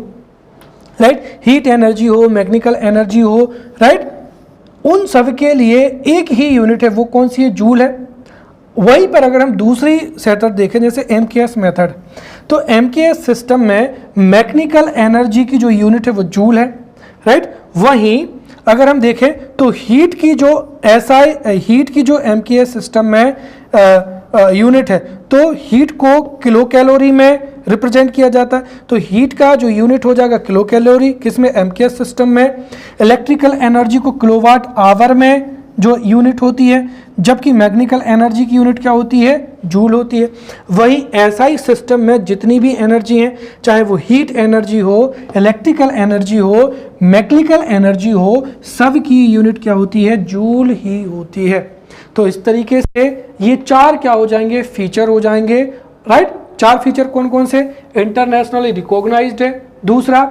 राइट, हीट एनर्जी हो, मैकेनिकल एनर्जी हो, राइट, उन सब के लिए एक ही यूनिट है, वो कौन सी है, जूल है। वहीं पर अगर हम दूसरी सेटअप देखें जैसे MKS मेथड, तो MKS सिस्टम में मैकेनिकल एनर्जी की जो यूनिट है वो जूल है, राइट। वहीं अगर हम देखें तो हीट की जो MKS सिस्टम में यूनिट है तो हीट को किलो कैलोरी में रिप्रेजेंट किया जाता है। तो हीट का जो यूनिट हो जाएगा किलो कैलोरी, किसमें, MKS सिस्टम में। इलेक्ट्रिकल एनर्जी को किलोवाट आवर में जो यूनिट होती है, जबकि मैकेनिकल एनर्जी की यूनिट क्या होती है, जूल होती है। वही SI सिस्टम में जितनी भी एनर्जी है, चाहे वो हीट एनर्जी हो, इलेक्ट्रिकल एनर्जी हो, मैकेनिकल एनर्जी हो, सब की यूनिट क्या होती है, जूल ही होती है। तो इस तरीके से ये चार क्या हो जाएंगे, फीचर हो जाएंगे, राइट। चार फीचर कौन कौन से, इंटरनेशनली रिकॉग्नाइज्ड है, दूसरा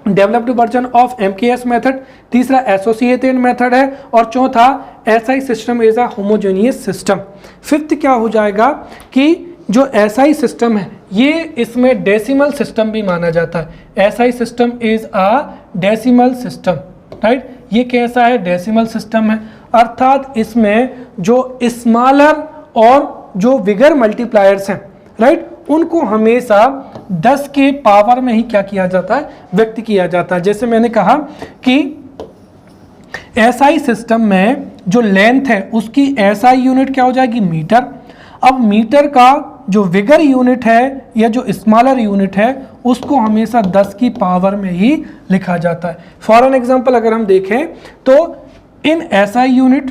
developed version of MKS method, तीसरा एसोसिएटेड मेथड है, और चौथा SI system is a homogeneous system. Fifth क्या हो जाएगा कि जो SI सिस्टम है ये इसमें डेसिमल सिस्टम भी माना जाता है। SI system is a decimal system, right. ये कैसा है, डेसिमल सिस्टम है, अर्थात इसमें जो स्मॉलर और जो बिगर मल्टीप्लायर्स हैं, राइट, उनको हमेशा 10 के पावर में ही क्या किया जाता है, व्यक्त किया जाता है। जैसे मैंने कहा कि SI सिस्टम में जो लेंथ है उसकी SI यूनिट क्या हो जाएगी, मीटर। अब मीटर का जो बिगर यूनिट है या जो स्मॉलर यूनिट है उसको हमेशा 10 की पावर में ही लिखा जाता है। फॉर एन एग्जांपल अगर हम देखें तो इन SI unit,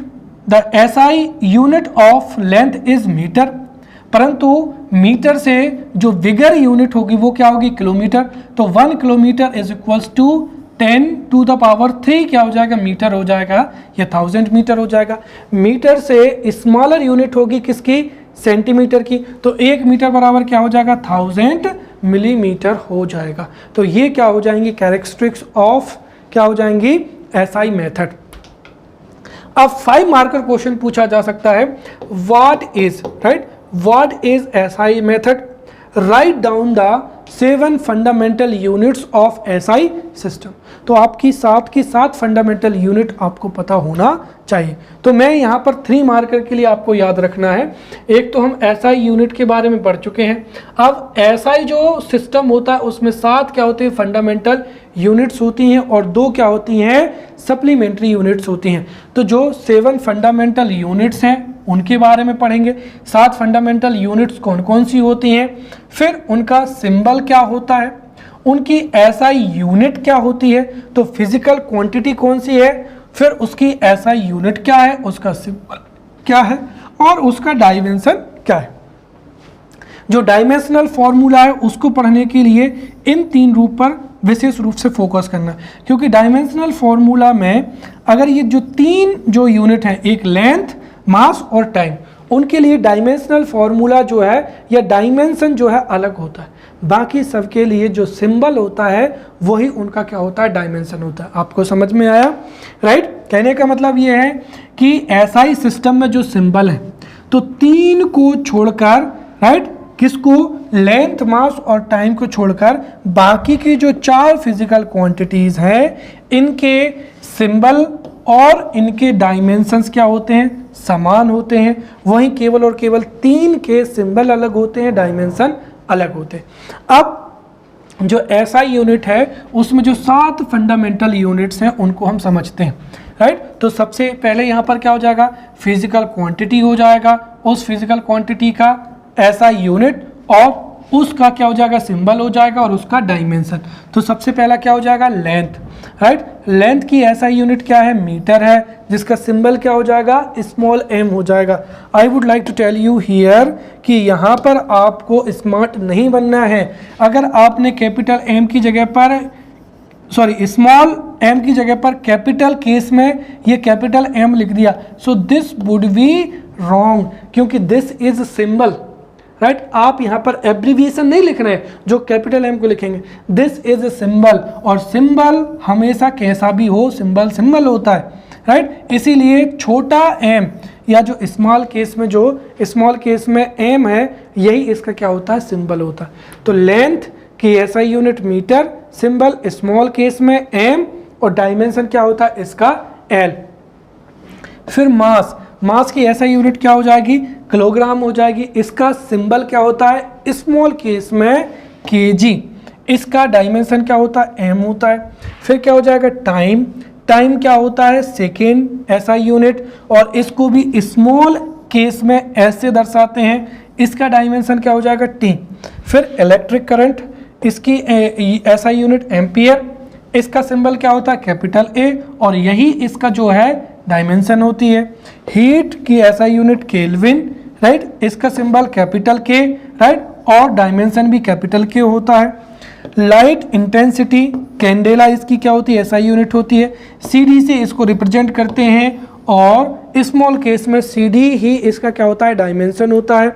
the SI unit of length is metre, परंतु मीटर से जो बिगर यूनिट होगी वो क्या होगी, किलोमीटर। तो 1 kilometre is equals to 10 to the power 3 क्या हो जाएगा, मीटर हो जाएगा, या 1000 मीटर हो जाएगा। मीटर से स्मॉलर यूनिट होगी किसकी, सेंटीमीटर की, तो 1 मीटर बराबर क्या हो जाएगा, 1000 मिलीमीटर हो जाएगा। तो ये क्या हो जाएंगी, कैरेक्टरिस्टिक्स ऑफ क्या हो जाएंगी, SI मेथड। अब 5 मार्कर क्वेश्चन पूछा जा सकता है, what is, right, what is SI method, write down the 7 fundamental units of SI system। तो आपकी 7 की 7 फंडामेंटल यूनिट आपको पता होना चाहिए। तो मैं यहाँ पर 3 मार्कर के लिए आपको याद रखना है। एक तो हम SI यूनिट के बारे में पढ़ चुके हैं। अब SI जो सिस्टम होता है उसमें 7 क्या होते हैं, फंडामेंटल यूनिट्स होती हैं, और 2 क्या होती हैं, सप्लीमेंट्री यूनिट्स होती हैं। तो जो 7 फंडामेंटल यूनिट्स हैं उनके बारे में पढ़ेंगे। 7 फंडामेंटल यूनिट्स कौन कौन सी होती हैं, फिर उनका सिंबल क्या होता है, उनकी SI यूनिट क्या होती है, तो फिजिकल क्वांटिटी कौन सी है, फिर उसकी SI यूनिट क्या है, उसका सिंबल क्या है और उसका डायमेंशन क्या है। जो डायमेंशनल फॉर्मूला है उसको पढ़ने के लिए इन 3 रूप पर विशेष रूप से फोकस करना, क्योंकि डायमेंशनल फॉर्मूला में अगर ये जो 3 जो यूनिट हैं, एक लेंथ, मास और टाइम, उनके लिए डायमेंशनल फॉर्मूला जो है या डायमेंशन जो है अलग होता है। बाकी सबके लिए जो सिंबल होता है वही उनका क्या होता है, डायमेंशन होता है। आपको समझ में आया, राइट। कहने का मतलब ये है कि एसआई सिस्टम में जो सिंबल है तो 3 को छोड़कर, राइट, किसको, लेंथ, मास और टाइम को छोड़कर बाकी की जो 4 फिजिकल क्वांटिटीज हैं इनके सिंबल और इनके डायमेंशंस क्या होते हैं, समान होते हैं। वहीं केवल और केवल 3 के सिंबल अलग होते हैं, डायमेंशन अलग होते हैं। अब जो एसआई यूनिट है उसमें जो 7 फंडामेंटल यूनिट्स हैं उनको हम समझते हैं, राइट। तो सबसे पहले यहाँ पर क्या हो जाएगा, फिजिकल क्वांटिटी हो जाएगा, उस फिजिकल क्वांटिटी का एसआई यूनिट और उसका क्या हो जाएगा, सिंबल हो जाएगा और उसका डायमेंशन। तो सबसे पहला क्या हो जाएगा, लेंथ, राइट। लेंथ की एसआई यूनिट क्या है, मीटर है, जिसका सिंबल क्या हो जाएगा, स्मॉल m हो जाएगा। I would like to tell you here कि यहाँ पर आपको स्मार्ट नहीं बनना है। अगर आपने कैपिटल M की जगह पर, सॉरी, स्मॉल m की जगह पर कैपिटल केस में ये कैपिटल M लिख दिया, so this would be wrong, क्योंकि दिस इज सिंबल, राइट। आप यहाँ पर एब्रीविएशन नहीं लिख रहे हैं जो कैपिटल M को लिखेंगे, दिस इज ए सिंबल, और सिंबल हमेशा कैसा भी हो, सिंबल सिंबल होता है, राइट। इसीलिए छोटा m या जो स्मॉल केस में, जो स्मॉल केस में m है, यही इसका क्या होता है, सिंबल होता है। तो लेंथ की SI unit metre, symbol small case में m और डायमेंशन क्या होता है इसका l। फिर मास, मास की एसआई यूनिट क्या हो जाएगी, किलोग्राम हो जाएगी। इसका सिंबल क्या होता है, स्मॉल केस में केजी, इसका डायमेंशन क्या होता है, m होता है। फिर क्या हो जाएगा, टाइम, टाइम क्या होता है, सेकेंड एसआई यूनिट, और इसको भी स्मॉल केस में एस से दर्शाते हैं, इसका डायमेंशन क्या हो जाएगा, t। फिर इलेक्ट्रिक करंट, इसकी एसआई यूनिट एम्पियर, इसका सिंबल क्या होता है, कैपिटल A, और यही इसका जो है डायमेंशन होती है। हीट की एसआई यूनिट केल्विन, राइट, इसका सिंबल कैपिटल K, राइट, और डायमेंशन भी कैपिटल K होता है। लाइट इंटेंसिटी, कैंडेला, इसकी क्या होती है, एसआई यूनिट होती है। CD से इसको रिप्रेजेंट करते हैं और स्मॉल केस में CD ही इसका क्या होता है, डायमेंशन होता है।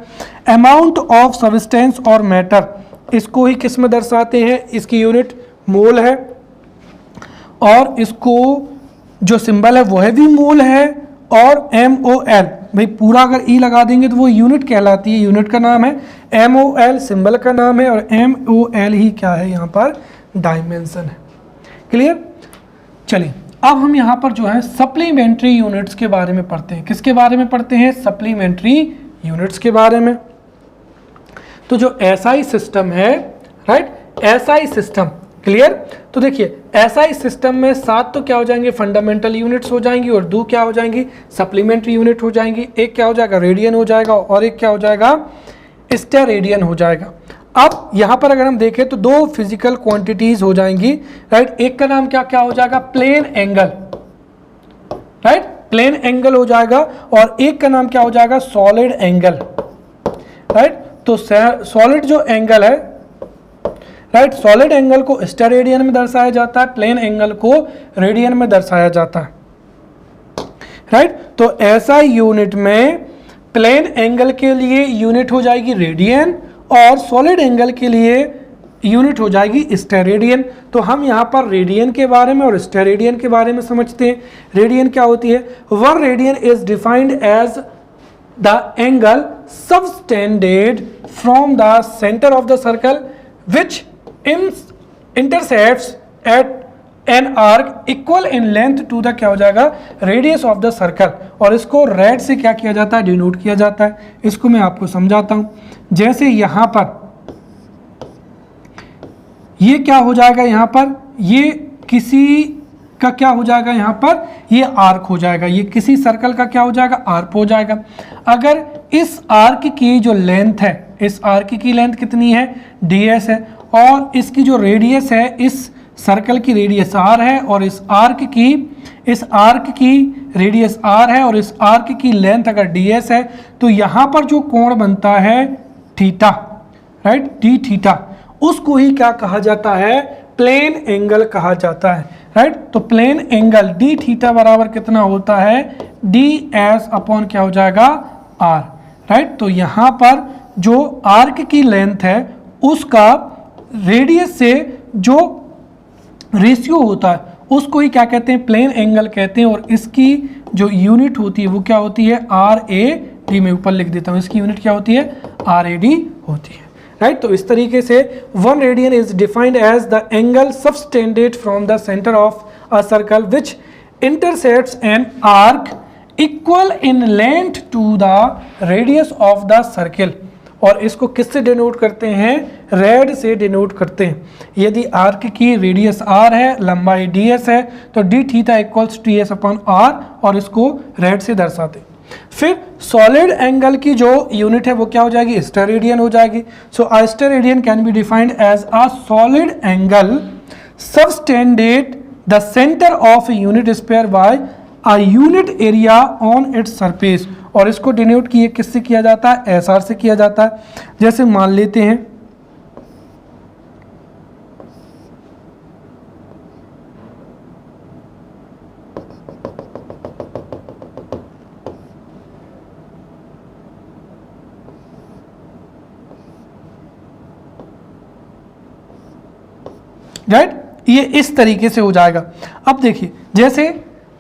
अमाउंट ऑफ सब्सटेंस और मैटर, इसको ही किस में दर्शाते हैं, इसकी यूनिट मोल है, और इसको जो सिंबल है वो है भी मोल है, और MOL, भाई पूरा अगर E लगा देंगे तो वो यूनिट कहलाती है, यूनिट का नाम है। MOL सिंबल का नाम है और MOL ही क्या है, यहाँ पर डायमेंशन है। क्लियर। चलिए अब हम यहाँ पर जो है सप्लीमेंट्री यूनिट्स के बारे में पढ़ते हैं। किसके बारे में पढ़ते हैं, सप्लीमेंट्री यूनिट्स के बारे में। तो जो एसआई सिस्टम है, राइट, एसआई सिस्टम, क्लियर। तो देखिए एसआई सिस्टम में 7 तो क्या हो जाएंगे, फंडामेंटल यूनिट्स हो जाएंगी, और 2 क्या हो जाएंगी, सप्लीमेंट्री यूनिट हो जाएंगी। एक क्या हो जाएगा, रेडियन हो जाएगा, और एक क्या हो जाएगा, स्टेरेडियन हो जाएगा। अब यहाँ पर अगर हम देखें तो 2 फिजिकल क्वांटिटीज हो जाएंगी, राइट। एक का नाम क्या क्या हो जाएगा, plane angle, right, plane angle हो जाएगा, और एक का नाम क्या हो जाएगा, सॉलिड एंगल, राइट। तो सॉलिड जो एंगल है, राइट, सॉलिड एंगल को स्टेरेडियन में दर्शाया जाता है, प्लेन एंगल को रेडियन में दर्शाया जाता है, राइट। तो ऐसा यूनिट में प्लेन एंगल के लिए यूनिट हो जाएगी रेडियन, और सॉलिड एंगल के लिए यूनिट हो जाएगी स्टेरेडियन। तो हम यहाँ पर रेडियन के बारे में और स्टेरेडियन के बारे में समझते हैं। रेडियन क्या होती है, 1 radian is defined as the angle subtended from the centre of the circle which intercepts at an arc equal in length to the क्या हो जाएगा, रेडियस ऑफ द सर्कल, और इसको रेड से क्या किया जाता है, डिनोट किया जाता है। इसको मैं आपको समझाता हूं। जैसे यहां पर ये क्या हो जाएगा, यहां पर ये किसी का क्या हो जाएगा, यहां पर ये आर्क हो जाएगा, ये किसी सर्कल का क्या हो जाएगा, आर्क हो जाएगा। अगर इस आर्क की जो लेंथ है, इस आर्क की लेंथ कितनी है, ds है, और इसकी जो रेडियस है, इस सर्कल की रेडियस r है, और इस आर्क की रेडियस r है और इस आर्क की लेंथ अगर ds है तो यहाँ पर जो कोण बनता है थीटा, राइट, डी थीटा, उसको ही क्या कहा जाता है, प्लेन एंगल कहा जाता है, राइट। तो प्लेन एंगल डी थीटा बराबर कितना होता है, डी एस अपॉन क्या हो जाएगा, आर, राइट। तो यहाँ पर जो आर्क की लेंथ है उसका रेडियस से जो रेशियो होता है उसको ही क्या कहते हैं, प्लेन एंगल कहते हैं। और इसकी जो यूनिट होती है वो क्या होती है, आर ए डी, में ऊपर लिख देता हूँ, इसकी यूनिट क्या होती है, आर ए डी होती है, राइट। तो इस तरीके से 1 radian is defined as the angle subtended from the centre of a circle which intersects an arc equal in length to the radius of the circle. और इसको किससे डिनोट करते हैं, रेड से डिनोट करते हैं। यदि आर्क की रेडियस r है, लंबाई ds है, तो d theta equals ts upon r, और इसको रेड से दर्शाते हैं। फिर सॉलिड एंगल की जो यूनिट है वो क्या हो जाएगी, स्टेरेडियन हो जाएगी। So a steradian can be defined as a solid angle subtended the centre of unit sphere by a unit area on its surface. और इसको डिनोट किए किससे किया जाता है, एस आर से किया जाता है। जैसे मान लेते हैं राइट, ये इस तरीके से हो जाएगा। अब देखिए जैसे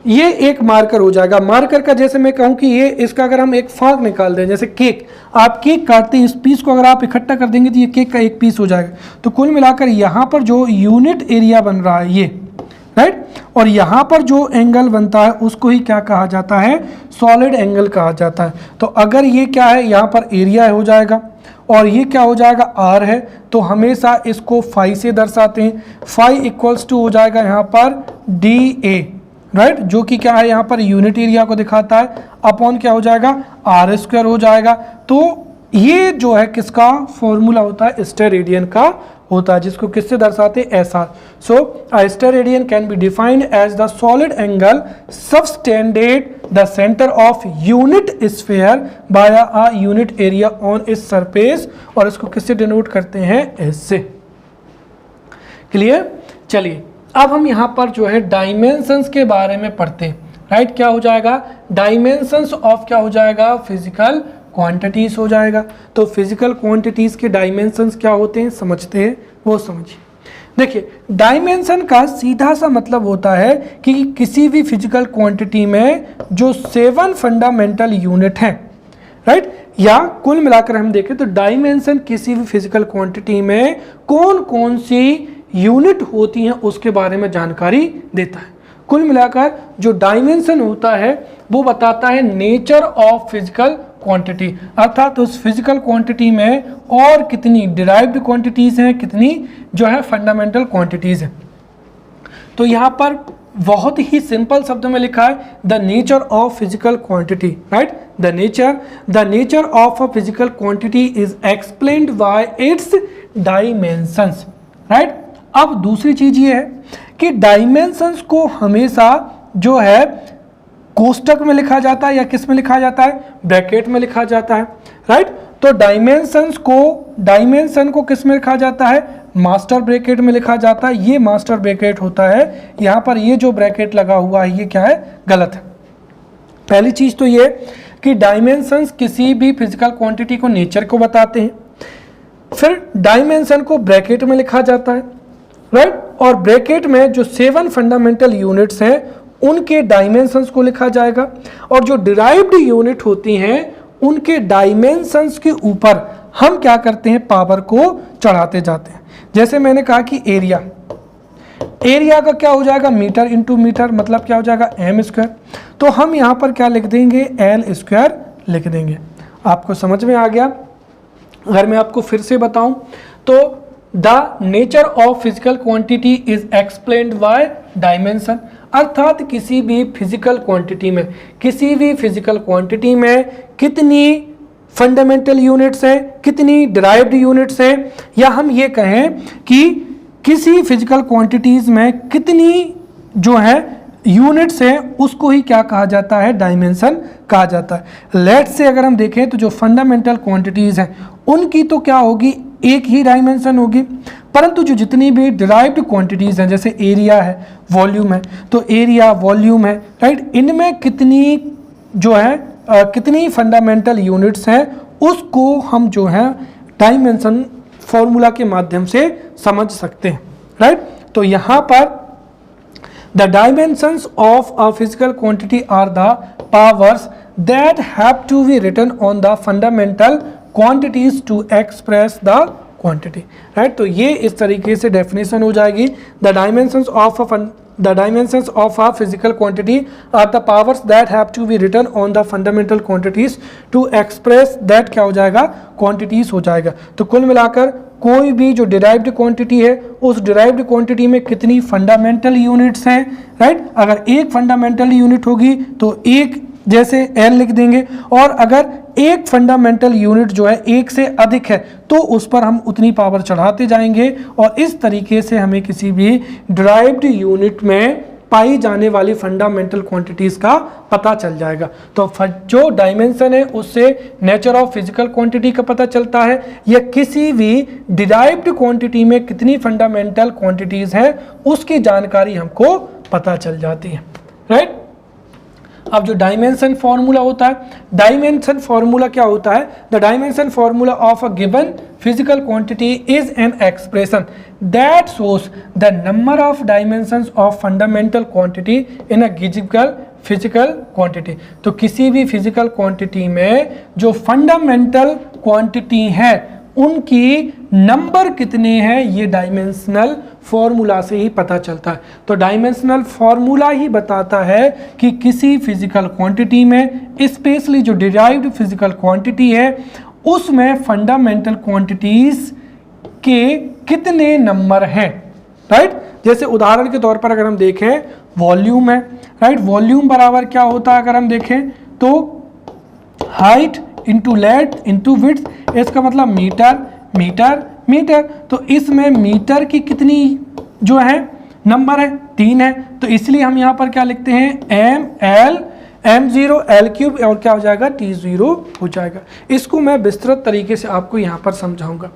ये एक मार्कर हो जाएगा, मार्कर का जैसे मैं कहूँ कि ये इसका अगर हम एक फाग निकाल दें, जैसे केक, आप केक काटते हैं, इस पीस को अगर आप इकट्ठा कर देंगे तो ये केक का एक पीस हो जाएगा। तो कुल मिलाकर यहाँ पर जो यूनिट एरिया बन रहा है ये, राइट, और यहाँ पर जो एंगल बनता है उसको ही क्या कहा जाता है, सॉलिड एंगल कहा जाता है। तो अगर ये क्या है, यहाँ पर एरिया हो जाएगा और ये क्या हो जाएगा, आर है, तो हमेशा इसको फाई से दर्शाते हैं। फाई इक्वल्स टू हो जाएगा यहाँ पर डी ए, राइट, जो कि क्या है यहाँ पर यूनिट एरिया को दिखाता है, अपॉन क्या हो जाएगा, आर स्क्वायर हो जाएगा। तो ये जो है किसका फॉर्मूला होता है, स्टेरेडियन का होता है, जिसको किससे दर्शाते हैं, S R. So a steradian can be defined as the solid angle subtended the centre of unit sphere by a unit area on its surface. और इसको किससे डिनोट करते हैं, एस से। क्लियर। चलिए अब हम यहाँ पर जो है डायमेंशंस के बारे में पढ़ते हैं, राइट। क्या हो जाएगा, डायमेंशंस ऑफ क्या हो जाएगा, फिजिकल क्वांटिटीज हो जाएगा। तो फिजिकल क्वांटिटीज के डायमेंशंस क्या होते हैं समझते हैं, वो समझिए। देखिए डायमेंशन का सीधा सा मतलब होता है कि किसी भी फिजिकल क्वांटिटी में जो 7 फंडामेंटल यूनिट हैं, राइट, या कुल मिलाकर हम देखें तो डायमेंशन किसी भी फिजिकल क्वांटिटी में कौन कौन सी यूनिट होती हैं उसके बारे में जानकारी देता है। कुल मिलाकर जो डायमेंशन होता है वो बताता है नेचर ऑफ फिजिकल क्वांटिटी, अर्थात उस फिजिकल क्वांटिटी में और कितनी डिराइव्ड क्वांटिटीज हैं, कितनी जो है फंडामेंटल क्वांटिटीज हैं। तो यहाँ पर बहुत ही सिंपल शब्द में लिखा है the nature of physical quantity, right. The nature of a physical quantity is explained bye it's dimensions, right. अब दूसरी चीज ये है कि डायमेंशंस को हमेशा जो है कोष्टक में लिखा जाता है या किस में लिखा जाता है, ब्रैकेट में लिखा जाता है, राइट। तो डायमेंशन को किस में लिखा जाता है, मास्टर ब्रैकेट में लिखा जाता है। ये मास्टर ब्रैकेट होता है, यहाँ पर ये जो ब्रैकेट लगा हुआ है ये क्या है, गलत है। पहली चीज तो ये कि डायमेंशंस किसी भी फिजिकल क्वांटिटी को नेचर को बताते हैं। फिर डायमेंशन को ब्रैकेट में लिखा जाता है, राइट, और ब्रैकेट में जो 7 फंडामेंटल यूनिट्स हैं उनके डायमेंशंस को लिखा जाएगा। और जो डिराइव्ड यूनिट होती हैं उनके डायमेंशंस के ऊपर हम क्या करते हैं, पावर को चढ़ाते जाते हैं। जैसे मैंने कहा कि एरिया का क्या हो जाएगा, मीटर इंटू मीटर, मतलब क्या हो जाएगा, एम स्क्वायर। तो हम यहाँ पर क्या लिख देंगे, एल स्क्वायर लिख देंगे। आपको समझ में आ गया। अगर मैं आपको फिर से बताऊं तो the nature of physical quantity is explained bye dimension, अर्थात किसी भी फिजिकल क्वांटिटी में कितनी फंडामेंटल यूनिट्स हैं, कितनी डिराइव्ड यूनिट्स हैं, या हम ये कहें कि किसी फिजिकल क्वांटिटीज में कितनी जो है यूनिट्स हैं उसको ही क्या कहा जाता है, डायमेंशन कहा जाता है। लेट्स से अगर हम देखें तो जो फंडामेंटल क्वांटिटीज़ हैं उनकी तो क्या होगी, एक ही डायमेंशन होगी, परंतु जो जितनी भी डिराइव्ड क्वांटिटीज़ हैं जैसे एरिया है, वॉल्यूम है, तो एरिया वॉल्यूम है, राइट, इनमें कितनी जो है कितनी फंडामेंटल यूनिट्स हैं उसको हम जो है डायमेंशन फॉर्मूला के माध्यम से समझ सकते हैं, राइट। तो यहाँ पर the dimensions of a physical quantity are the powers that have to be written on the fundamental quantities to express the quantity, right। तो ये इस तरीके से डेफिनेशन हो जाएगी, the dimensions of a physical quantity are the powers that have to be written on the fundamental quantities to express that क्या हो जाएगा, quantities हो जाएगा। तो कुल मिलाकर कोई भी जो डिराइव्ड क्वांटिटी है उस डिराइव्ड क्वांटिटी में कितनी फंडामेंटल यूनिट्स हैं, राइट। अगर एक फंडामेंटल यूनिट होगी तो एक जैसे एल लिख देंगे, और अगर एक फंडामेंटल यूनिट जो है एक से अधिक है तो उस पर हम उतनी पावर चढ़ाते जाएंगे, और इस तरीके से हमें किसी भी डिराइव्ड यूनिट में पाई जाने वाली फंडामेंटल क्वांटिटीज का पता चल जाएगा। तो जो डायमेंशन है उससे नेचर ऑफ फिजिकल क्वांटिटी का पता चलता है, या किसी भी डिराइव्ड क्वांटिटी में कितनी फंडामेंटल क्वांटिटीज हैं उसकी जानकारी हमको पता चल जाती है, राइट। अब जो डायमेंशन फॉर्मूला होता है, डायमेंशन फॉर्मूला क्या होता है, the dimension formula of a given physical quantity is an expression that shows the number of dimensions of fundamental quantity in a given physical quantity। तो किसी भी physical quantity में जो fundamental quantity है उनकी नंबर कितने हैं ये डायमेंशनल फॉर्मूला से ही पता चलता है। तो डायमेंशनल फॉर्मूला ही बताता है कि किसी फिजिकल क्वांटिटी में, स्पेशली जो डिराइव्ड फिजिकल क्वांटिटी है उसमें फंडामेंटल क्वांटिटीज के कितने नंबर हैं, राइट। जैसे उदाहरण के तौर पर अगर हम देखें वॉल्यूम है, राइट, वॉल्यूम बराबर क्या होता है अगर हम देखें तो height into length into width, इसका मतलब मीटर मीटर मीटर। तो इसमें मीटर की कितनी जो है नंबर है, 3 है, तो इसलिए हम यहाँ पर क्या लिखते हैं m0 l³ और क्या हो जाएगा t0 हो जाएगा। इसको मैं विस्तृत तरीके से आपको यहाँ पर समझाऊंगा।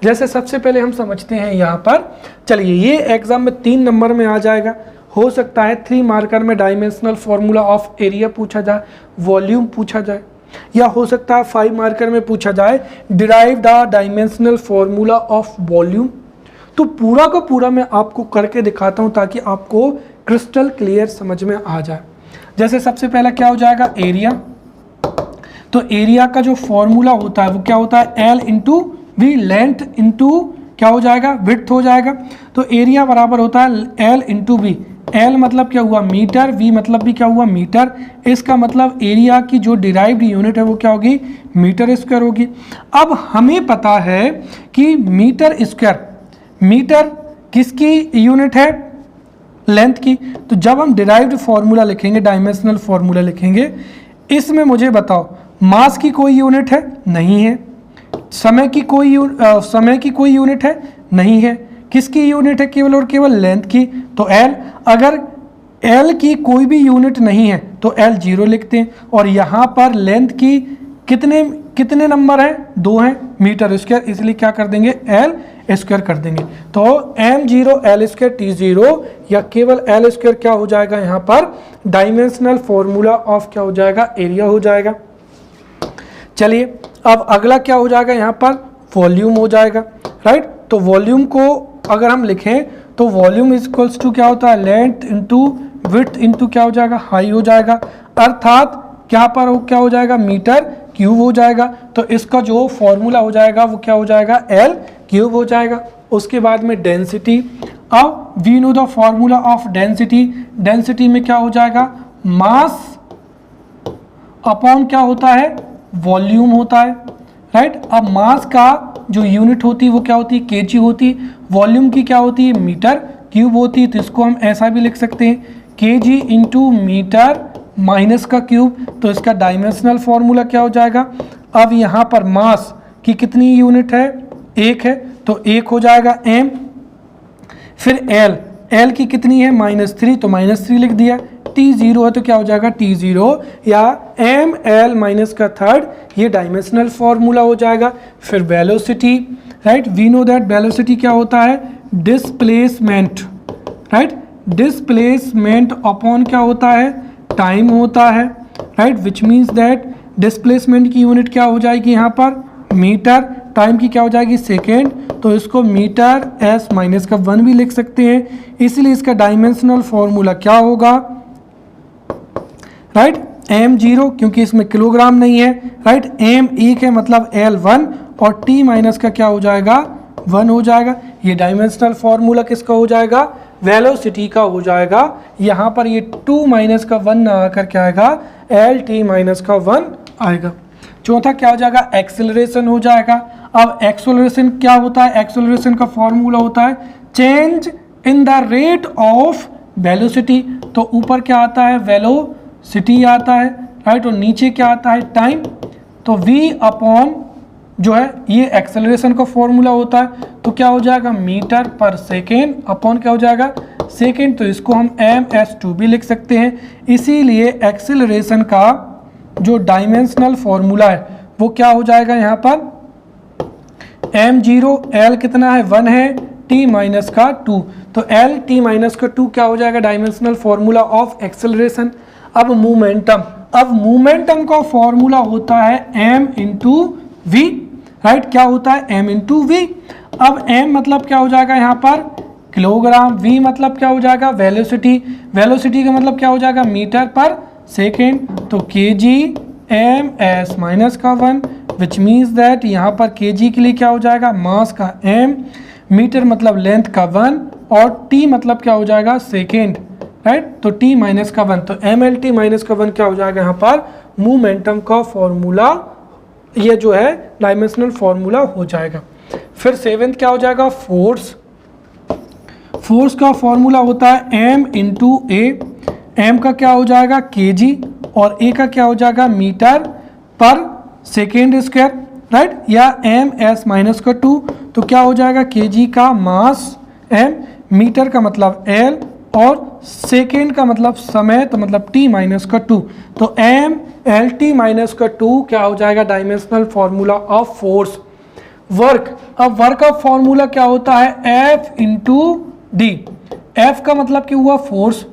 जैसे सबसे पहले हम समझते हैं यहाँ पर, चलिए ये एग्जाम में 3 नंबर में आ जाएगा, हो सकता है 3 मार्कर में डायमेंशनल फॉर्मूला ऑफ एरिया पूछा जाए, वॉल्यूम पूछा जाए, या हो सकता है 5 मार्कर में पूछा जाए derive the dimensional formula of volume. तो पूरा का पूरा मैं आपको करके दिखाता हूँ ताकि आपको क्रिस्टल क्लियर समझ में आ जाए। जैसे सबसे पहला क्या हो जाएगा एरिया, तो एरिया का जो फॉर्मूला होता है वो क्या होता है L into V, length into क्या हो जाएगा विड्थ हो जाएगा। तो एरिया बराबर होता है L इंटू वी, L मतलब क्या हुआ मीटर, V मतलब भी क्या हुआ मीटर, इसका मतलब एरिया की जो डिराइव्ड यूनिट है वो क्या होगी मीटर स्क्वायर होगी। अब हमें पता है कि मीटर स्क्वायर, मीटर किसकी यूनिट है लेंथ की। तो जब हम डिराइव्ड फॉर्मूला लिखेंगे, डायमेंशनल फॉर्मूला लिखेंगे, इसमें मुझे बताओ मास की कोई यूनिट है नहीं है, समय की कोई यूनिट है नहीं है, किसकी यूनिट है केवल और केवल लेंथ की, तो L। अगर L की कोई भी यूनिट नहीं है तो L 0 लिखते हैं, और यहाँ पर लेंथ की कितने नंबर हैं 2 हैं, मीटर स्क्वायर, इसलिए क्या कर देंगे L स्क्वायर कर देंगे। तो m0 L स्क्वायर t0 या केवल L स्क्वायर क्या हो जाएगा यहाँ पर डायमेंशनल फॉर्मूला ऑफ क्या हो जाएगा एरिया हो जाएगा। चलिए अब अगला क्या हो जाएगा यहाँ पर वॉल्यूम हो जाएगा, राइट। तो वॉल्यूम को अगर हम लिखें तो वॉल्यूम इज इक्वल्स टू क्या होता है लेंथ इंटू विड्थ इंटू क्या हो जाएगा हाई हो जाएगा, अर्थात क्या पर क्या हो जाएगा मीटर क्यूब हो जाएगा। तो इसका जो फॉर्मूला हो जाएगा वो क्या हो जाएगा L³ हो जाएगा। उसके बाद में डेंसिटी, अब we know the formula of density, density में क्या हो जाएगा मास अपॉन क्या होता है वॉल्यूम होता है, राइट। अब मास का जो यूनिट होती है वो क्या होती है kg होती, वॉल्यूम की क्या होती है मीटर क्यूब होती है। तो इसको हम ऐसा भी लिख सकते हैं kg इंटू मीटर माइनस का क्यूब, तो इसका डायमेंशनल फॉर्मूला क्या हो जाएगा। अब यहाँ पर मास की कितनी यूनिट है 1 है, तो 1 हो जाएगा m, फिर L एल की कितनी है -3, तो -3 लिख दिया। T0 है तो क्या हो जाएगा T0 या ml माइनस का थर्ड, ये डायमेंशनल फॉर्मूला हो जाएगा। फिर velocity, right, we know that velocity क्या होता है डिस्प्लेसमेंट, राइट, डिस्प्लेसमेंट अपॉन क्या होता है टाइम होता है, right, which means that displacement की यूनिट क्या हो जाएगी यहाँ पर मीटर, टाइम की क्या हो जाएगी सेकेंड, तो इसको मीटर s माइनस का 1 भी लिख सकते हैं। इसलिए इसका डायमेंशनल फॉर्मूला क्या होगा, राइट, m0 क्योंकि इसमें किलोग्राम नहीं है, राइट, m 1 है मतलब l 1 और t माइनस का क्या हो जाएगा 1 हो जाएगा। ये डायमेंशनल फॉर्मूला किसका हो जाएगा वेलोसिटी का हो जाएगा। यहाँ पर ये 2 माइनस का 1 ना आकर क्या आएगा एल टी माइनस का 1 आएगा। चौथा क्या हो जाएगा एक्सेलरेशन हो जाएगा। अब एक्सेलरेशन क्या होता है, एक्सेलरेशन का फॉर्मूला होता है change in the rate of velocity, तो ऊपर क्या आता है वेलोसिटी आता है, राइट, और नीचे क्या आता है टाइम, तो v अपॉन जो है ये एक्सेलरेशन का फॉर्मूला होता है, तो क्या हो जाएगा मीटर पर सेकेंड अपॉन क्या हो जाएगा सेकेंड, तो इसको हम ms2 भी लिख सकते हैं। इसीलिए एक्सेलरेशन का जो डायमेंशनल फॉर्मूला है वो क्या हो जाएगा यहाँ पर m0 l कितना है 1 है t माइनस का 2, तो l t माइनस का 2 क्या हो जाएगा डायमेंशनल फॉर्मूला ऑफ एक्सेलरेशन। अब मोमेंटम, अब मोमेंटम का फॉर्मूला होता है m इंटू v, राइट, क्या होता है m इंटू v। अब m मतलब क्या हो जाएगा यहाँ पर किलोग्राम, v मतलब क्या हो जाएगा वेलोसिटी, वेलोसिटी का मतलब क्या हो जाएगा मीटर पर सेकेंड, तो kg ms माइनस का 1 विच मीन्स दैट यहाँ पर kg के लिए क्या हो जाएगा मास का m, मीटर मतलब लेंथ का 1 और t मतलब क्या हो जाएगा सेकेंड, राइट, तो t माइनस का 1, तो mlt माइनस का 1 क्या हो जाएगा यहाँ पर मोमेंटम का फॉर्मूला, ये जो है डायमेंशनल फॉर्मूला हो जाएगा। फिर सेवेंथ क्या हो जाएगा फोर्स, फोर्स का फॉर्मूला होता है m इंटू ए, m का क्या हो जाएगा kg और a का क्या हो जाएगा metre per second square, right, या ms माइनस का 2, तो क्या हो जाएगा kg का मास m, मीटर का मतलब l और सेकेंड का मतलब समय, तो मतलब t माइनस का 2, तो m एल टी माइनस का 2 क्या हो जाएगा dimensional formula of force. Work, अब वर्क का फॉर्मूला क्या होता है F इंटू डी, F का मतलब क्या हुआ फोर्स,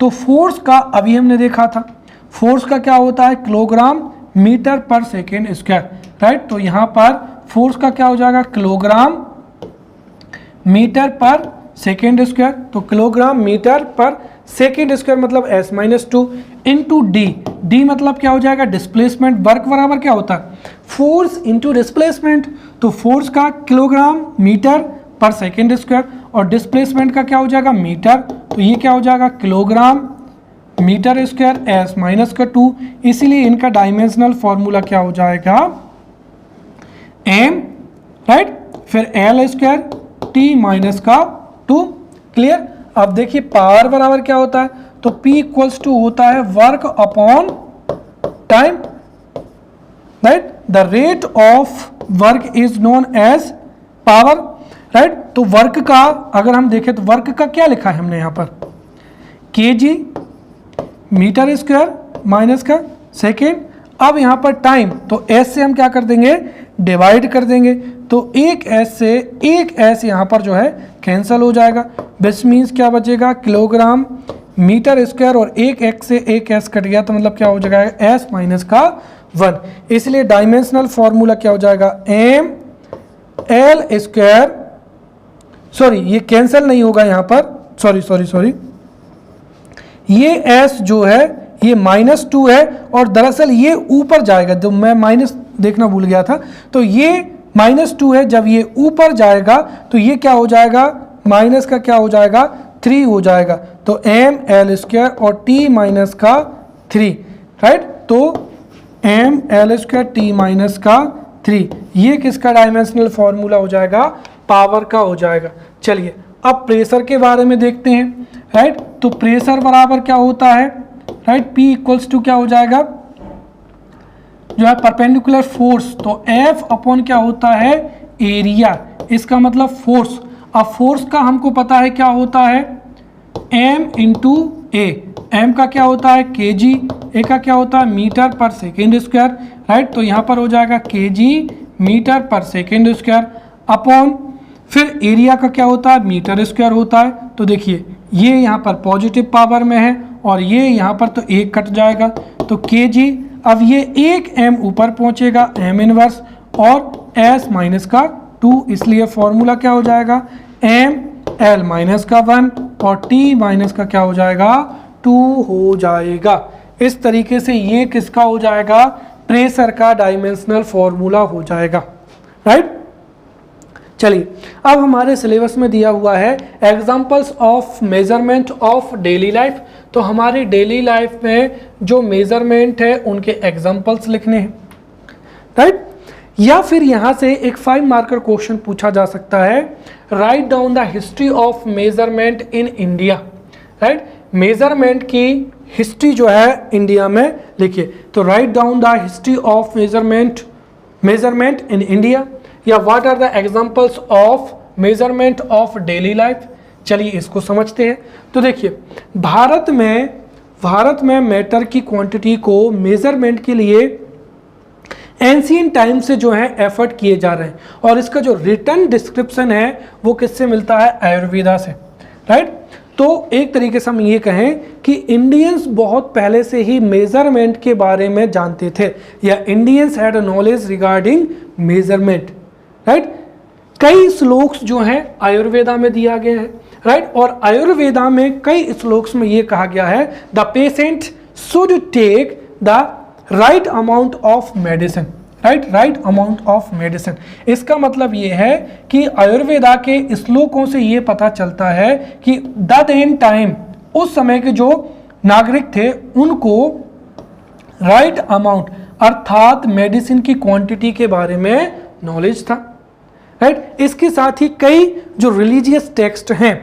तो फोर्स का अभी हमने देखा था फोर्स का क्या होता है kilogram metre per second square, right, तो यहाँ पर फोर्स का क्या हो जाएगा kilogram metre per second square, तो kilogram metre per second square मतलब s minus 2 into D, D मतलब क्या हो जाएगा डिस्प्लेसमेंट, वर्क बराबर क्या होता है फोर्स इंटू डिस्प्लेसमेंट, तो फोर्स का kilogram metre per second square और डिस्प्लेसमेंट का क्या हो जाएगा मीटर, तो ये क्या हो जाएगा kilogram metre square s minus का 2, इसीलिए इनका डायमेंशनल फॉर्मूला क्या हो जाएगा m, राइट, फिर l स्क्वायर t माइनस का 2, क्लियर। अब देखिए पावर बराबर क्या होता है, तो P इक्वल्स टू होता है work upon time, right, the rate of work is known as power, right, तो वर्क का अगर हम देखें तो वर्क का क्या लिखा है हमने यहाँ पर kg मीटर स्क्वायर माइनस का सेकेंड। अब यहाँ पर टाइम, तो s से हम क्या कर देंगे डिवाइड कर देंगे, तो एक s से एक s यहाँ पर जो है कैंसिल हो जाएगा, विच मीन्स क्या बचेगा किलोग्राम मीटर स्क्वायर और एक x से एक s कट गया, तो मतलब क्या हो जाएगा s माइनस का 1, इसलिए डायमेंशनल फॉर्मूला क्या हो जाएगा m l स्क्वायर, सॉरी ये कैंसिल नहीं होगा यहाँ पर, सॉरी ये s जो है ये -2 है और दरअसल ये ऊपर जाएगा, जो मैं माइनस देखना भूल गया था, तो ये -2 है, जब ये ऊपर जाएगा तो ये क्या हो जाएगा माइनस का क्या हो जाएगा 3 हो जाएगा, तो m l स्क्वायर और t माइनस का 3, राइट, तो m l square t minus का 3, ये किसका डायमेंशनल फॉर्मूला हो जाएगा पावर का हो जाएगा। चलिए अब प्रेशर के बारे में देखते हैं, राइट, तो प्रेशर बराबर क्या होता है, राइट, P इक्वल्स टू क्या हो जाएगा जो है परपेंडिकुलर फोर्स, तो F अपॉन क्या होता है एरिया, इसका मतलब फोर्स। अब फोर्स का हमको पता है क्या होता है m इंटू ए, m का क्या होता है kg, a का क्या होता है metre per second square, right. तो यहाँ पर हो जाएगा kg metre per second square upon, फिर एरिया का क्या होता है मीटर स्क्वायर होता है। तो देखिए ये यहाँ पर पॉजिटिव पावर में है और ये यहाँ पर तो एक कट जाएगा, तो kg, अब ये एक m ऊपर पहुँचेगा m इनवर्स और s माइनस का 2, इसलिए फॉर्मूला क्या हो जाएगा m l माइनस का 1 और t माइनस का क्या हो जाएगा 2 हो जाएगा। इस तरीके से ये किसका हो जाएगा, प्रेशर का डायमेंशनल फॉर्मूला हो जाएगा, राइट। चलिए अब हमारे सिलेबस में दिया हुआ है examples of measurement of daily life. तो हमारी डेली लाइफ में जो मेजरमेंट है उनके एग्जांपल्स लिखने हैं, राइट। या फिर यहाँ से एक 5 मार्कर क्वेश्चन पूछा जा सकता है, write down the history of measurement in India, right. Measurement की हिस्ट्री जो है इंडिया में लिखिए। तो write down the history of measurement in India, या what are the examples of measurement of daily life. चलिए इसको समझते हैं। तो देखिए भारत में मैटर की क्वांटिटी को मेजरमेंट के लिए एंशिएंट टाइम से जो है एफर्ट किए जा रहे हैं, और इसका जो रिटन डिस्क्रिप्शन है वो किससे मिलता है, आयुर्वेदा से, राइट। तो एक तरीके से हम ये कहें कि इंडियंस बहुत पहले से ही मेजरमेंट के बारे में जानते थे, या Indians had knowledge regarding measurement, right. कई श्लोक्स जो हैं आयुर्वेदा में दिया गया है, राइट। और आयुर्वेदा में कई श्लोक्स में ये कहा गया है the patient should take the right amount of medicine, right amount of medicine. इसका मतलब ये है कि आयुर्वेदा के श्लोकों से ये पता चलता है कि द देन टाइम, उस समय के जो नागरिक थे उनको राइट अमाउंट अर्थात मेडिसिन की क्वांटिटी के बारे में नॉलेज था, राइट। इसके साथ ही कई जो रिलीजियस टेक्स्ट हैं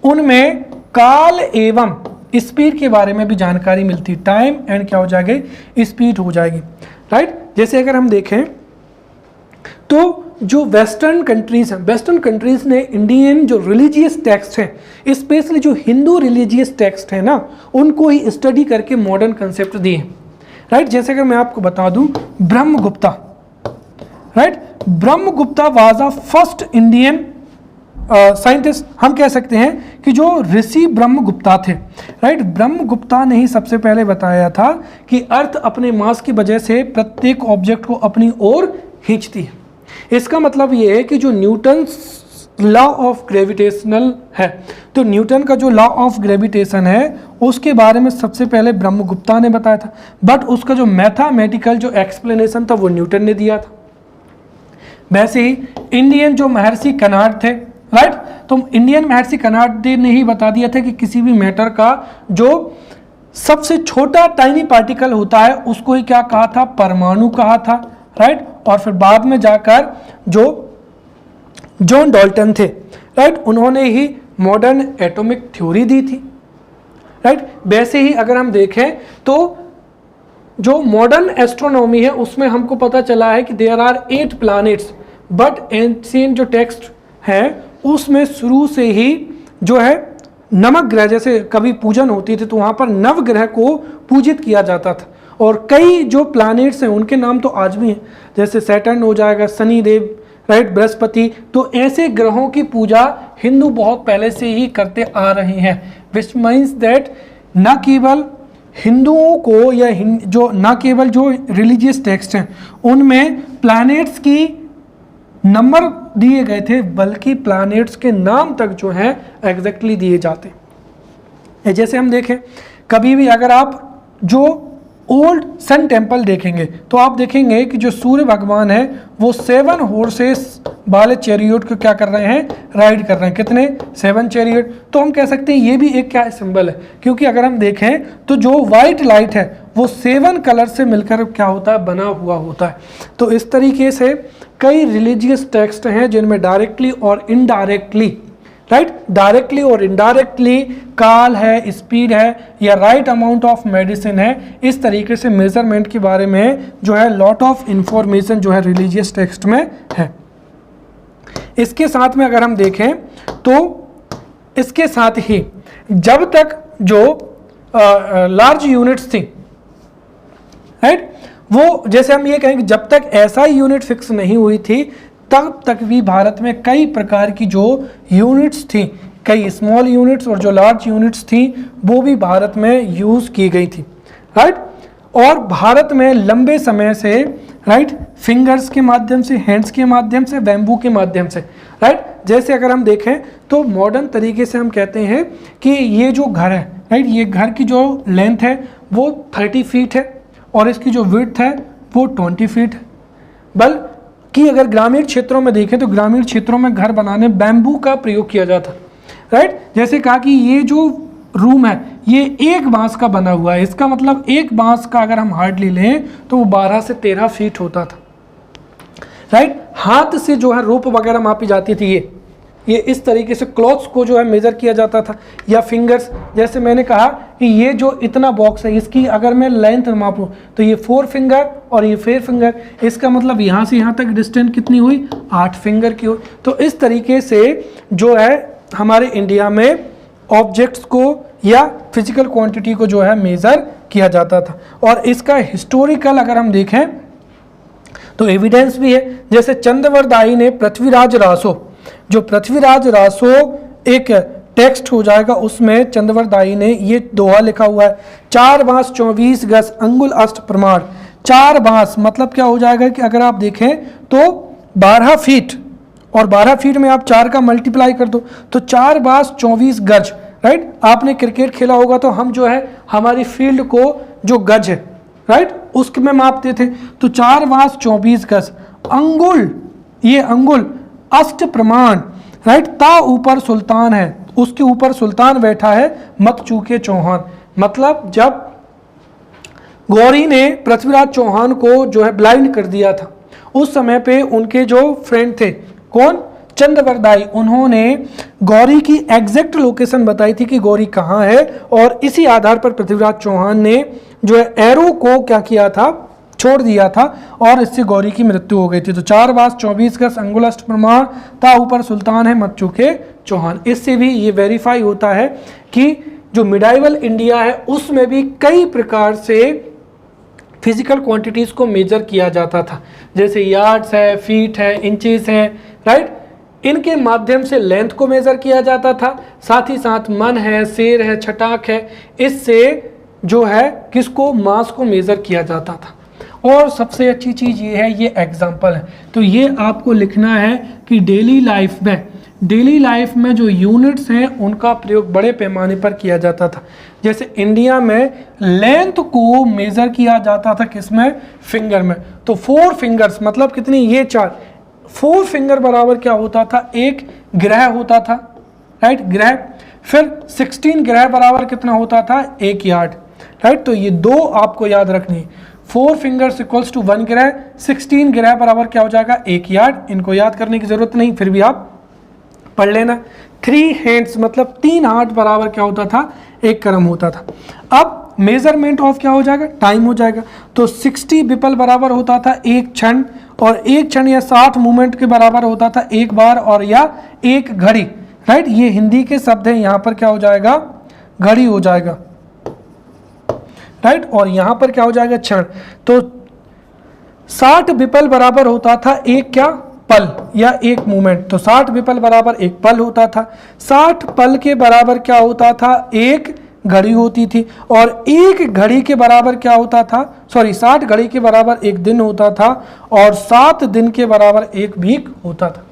उनमें काल एवं स्पीड के बारे में भी जानकारी मिलती, टाइम एंड क्या हो जाएगी, स्पीड हो जाएगी, राइट। जैसे अगर हम देखें तो जो वेस्टर्न कंट्रीज हैं, वेस्टर्न कंट्रीज ने इंडियन जो रिलीजियस टेक्स्ट हैं, स्पेशली जो हिंदू रिलीजियस टेक्स्ट है ना, उनको ही स्टडी करके मॉडर्न कंसेप्ट दिए, राइट। जैसे अगर मैं आपको बता दूं Brahmagupta, right, Brahmagupta was a first Indian scientist. हम कह सकते हैं कि जो ऋषि ब्रह्मगुप्ता थे, राइट, ब्रह्मगुप्ता ने ही सबसे पहले बताया था कि अर्थ अपने मास की वजह से प्रत्येक ऑब्जेक्ट को अपनी ओर खींचती है। इसका मतलब ये है कि जो न्यूटन लॉ ऑफ ग्रेविटेशनल है, तो न्यूटन का जो लॉ ऑफ ग्रेविटेशन है उसके बारे में सबसे पहले ब्रह्मगुप्ता ने बताया था, बट उसका जो मैथमेटिकल जो एक्सप्लेनेशन था वो न्यूटन ने दिया था। वैसे ही इंडियन जो महर्षि कनाड थे, राइट, तो इंडियन महर्षि कनाड ने ही बता दिया था कि किसी भी मैटर का जो सबसे छोटा टाइनी पार्टिकल होता है उसको ही क्या कहा था, परमाणु कहा था, राइट। और फिर बाद में जाकर जो जॉन डाल्टन थे, राइट, उन्होंने ही मॉडर्न एटॉमिक थ्योरी दी थी, राइट। वैसे ही अगर हम देखें तो जो मॉडर्न एस्ट्रोनॉमी है उसमें हमको पता चला है कि there are 8 planets, but ancient जो टेक्स्ट है उसमें शुरू से ही जो है नमक ग्रह, जैसे कभी पूजन होती थी तो वहाँ पर नवग्रह को पूजित किया जाता था, और कई जो प्लैनेट्स हैं उनके नाम तो आज भी हैं, जैसे सैटर्न हो जाएगा, शनि देव, राइट, बृहस्पति। तो ऐसे ग्रहों की पूजा हिंदू बहुत पहले से ही करते आ रहे हैं, विच मीन्स दैट न केवल हिंदुओं को या जो न केवल जो रिलीजियस टेक्स्ट हैं उनमें प्लैनेट्स की नंबर दिए गए थे, बल्कि प्लैनेट्स के नाम तक जो हैं एग्जैक्टली दिए जाते हैं। जैसे हम देखें कभी भी अगर आप जो ओल्ड सन टेम्पल देखेंगे तो आप देखेंगे कि जो सूर्य भगवान है वो 7 हॉर्सेस वाले चैरियट को क्या कर रहे हैं, राइड कर रहे हैं। कितने, 7 चैरियट। तो हम कह सकते हैं ये भी एक क्या सिंबल है, क्योंकि अगर हम देखें तो जो वाइट लाइट है वो 7 कलर से मिलकर क्या होता है, बना हुआ होता है। तो इस तरीके से कई रिलीजियस टेक्स्ट हैं जिनमें डायरेक्टली और इनडायरेक्टली, राइट, डायरेक्टली और इनडायरेक्टली काल है, स्पीड है, या राइट अमाउंट ऑफ मेडिसिन है। इस तरीके से मेजरमेंट के बारे में जो है लॉट ऑफ इंफॉर्मेशन जो है रिलीजियस टेक्स्ट में है। इसके साथ में अगर हम देखें तो इसके साथ ही जब तक जो लार्ज यूनिट्स थी, राइट, वो जैसे हम ये कहें कि जब तक ऐसा यूनिट फिक्स नहीं हुई थी तब तक भी भारत में कई प्रकार की जो यूनिट्स थी, कई स्मॉल यूनिट्स और जो लार्ज यूनिट्स थी वो भी भारत में यूज़ की गई थी, राइट। और भारत में लंबे समय से, राइट, फिंगर्स के माध्यम से, हैंड्स के माध्यम से, बैम्बू के माध्यम से, राइट, जैसे अगर हम देखें तो मॉडर्न तरीके से हम कहते हैं कि ये जो घर है, राइट, ये घर की जो लेंथ है वो 30 फीट है और इसकी जो विड्थ है वो 20 फीट है। बल्कि अगर ग्रामीण क्षेत्रों में देखें तो ग्रामीण क्षेत्रों में घर बनाने बैम्बू का प्रयोग किया जाता, राइट। जैसे कहा कि ये जो रूम है ये एक बांस का बना हुआ है, इसका मतलब एक बांस का अगर हम हार्डली लें तो वो 12 से 13 फीट होता था, राइट। हाथ से जो है रोप वगैरह मापी जाती थी, ये इस तरीके से क्लॉथ्स को जो है मेज़र किया जाता था, या फिंगर्स, जैसे मैंने कहा कि ये जो इतना बॉक्स है इसकी अगर मैं लेंथ मापूं तो ये 4 फिंगर और ये 4 फिंगर, इसका मतलब यहाँ से यहाँ तक डिस्टेंस कितनी हुई, 8 फिंगर की हुई। तो इस तरीके से जो है हमारे इंडिया में ऑब्जेक्ट्स को या फिजिकल क्वांटिटी को जो है मेज़र किया जाता था। और इसका हिस्टोरिकल अगर हम देखें तो एविडेंस भी है, जैसे चंद्रवरदाई ने पृथ्वीराज रासो, जो पृथ्वीराज रासो एक टेक्स्ट हो जाएगा, उसमें चंद्रवरदाई ने ये दोहा लिखा हुआ है, 4 बांस 24 गज अंगुल अष्ट प्रमाण। 4 बांस मतलब क्या हो जाएगा कि अगर आप देखें तो 12 फीट, और 12 फीट में आप 4 का मल्टीप्लाई कर दो तो 4 बांस 24 गज, राइट। आपने क्रिकेट खेला होगा तो हम जो है हमारी फील्ड को जो गज है, राइट, उसके में मापते थे, तो 4 बांस 24 गज। अंगुल, ये अंगुल अष्ट प्रमाण, राइट, ता ऊपर सुल्तान है, उसके ऊपर सुल्तान बैठा है, मत चूके चौहान। मतलब जब गौरी ने पृथ्वीराज चौहान को जो है ब्लाइंड कर दिया था, उस समय पे उनके जो फ्रेंड थे, कौन, चंद्रवरदाई, उन्होंने गौरी की एग्जैक्ट लोकेशन बताई थी कि गौरी कहाँ है, और इसी आधार पर पृथ्वीराज चौहान ने जो है एरो को क्या किया था, छोड़ दिया था, और इससे गौरी की मृत्यु हो गई थी। तो 4 बांस 24 गज अंगुल अष्ट प्रमाण, ता ऊपर सुल्तान है, मत चूके चौहान। इससे भी ये वेरीफाई होता है कि जो मिडाइवल इंडिया है उसमें भी कई प्रकार से फिजिकल क्वांटिटीज़ को मेजर किया जाता था, जैसे यार्ड्स है, फीट है, इंचेस है, राइट, इनके माध्यम से लेंथ को मेजर किया जाता था। साथ ही साथ मन है, शेर है, छटाक है, इससे जो है किसको, मास को मेजर किया जाता था। और सबसे अच्छी चीज़ ये है, ये एग्जाम्पल है, तो ये आपको लिखना है कि डेली लाइफ में जो यूनिट्स हैं उनका प्रयोग बड़े पैमाने पर किया जाता था। जैसे इंडिया में लेंथ को मेज़र किया जाता था किसमें, फिंगर में। तो 4 फिंगर्स मतलब कितनी, ये 4 फिंगर बराबर क्या होता था, एक ग्रह होता था, राइट, ग्रह। फिर 16 ग्रह बराबर कितना होता था, 1 यार्ड, राइट। तो ये 2 आपको याद रखनी है, 4 फिंगर्स इक्वल्स टू 1 ग्रह, 16 ग्रह बराबर क्या हो जाएगा, 1 यार्ड। इनको याद करने की जरूरत नहीं, फिर भी आप पढ़ लेना। 3 हैंड्स मतलब 3 हाथ बराबर क्या होता था, 1 क्रम होता था। अब मेजरमेंट ऑफ क्या हो जाएगा, टाइम हो जाएगा। तो 60 बिपल बराबर होता था 1 क्षण, और 1 क्षण या 60 मूवमेंट के बराबर होता था 1 बार और या 1 घड़ी, राइट। ये हिंदी के शब्द हैं, यहाँ पर क्या हो जाएगा, घड़ी हो जाएगा, राइट। और यहाँ पर क्या हो जाएगा, क्षण। तो 60 बिपल बराबर होता था 1 क्या, पल या 1 मूवमेंट। तो 60 बिपल बराबर 1 पल होता था। 60 पल के बराबर क्या होता था, 1 घड़ी होती थी। और 1 घड़ी के बराबर क्या होता था, 60 घड़ी के बराबर 1 दिन होता था, और 7 दिन के बराबर 1 वीक होता था।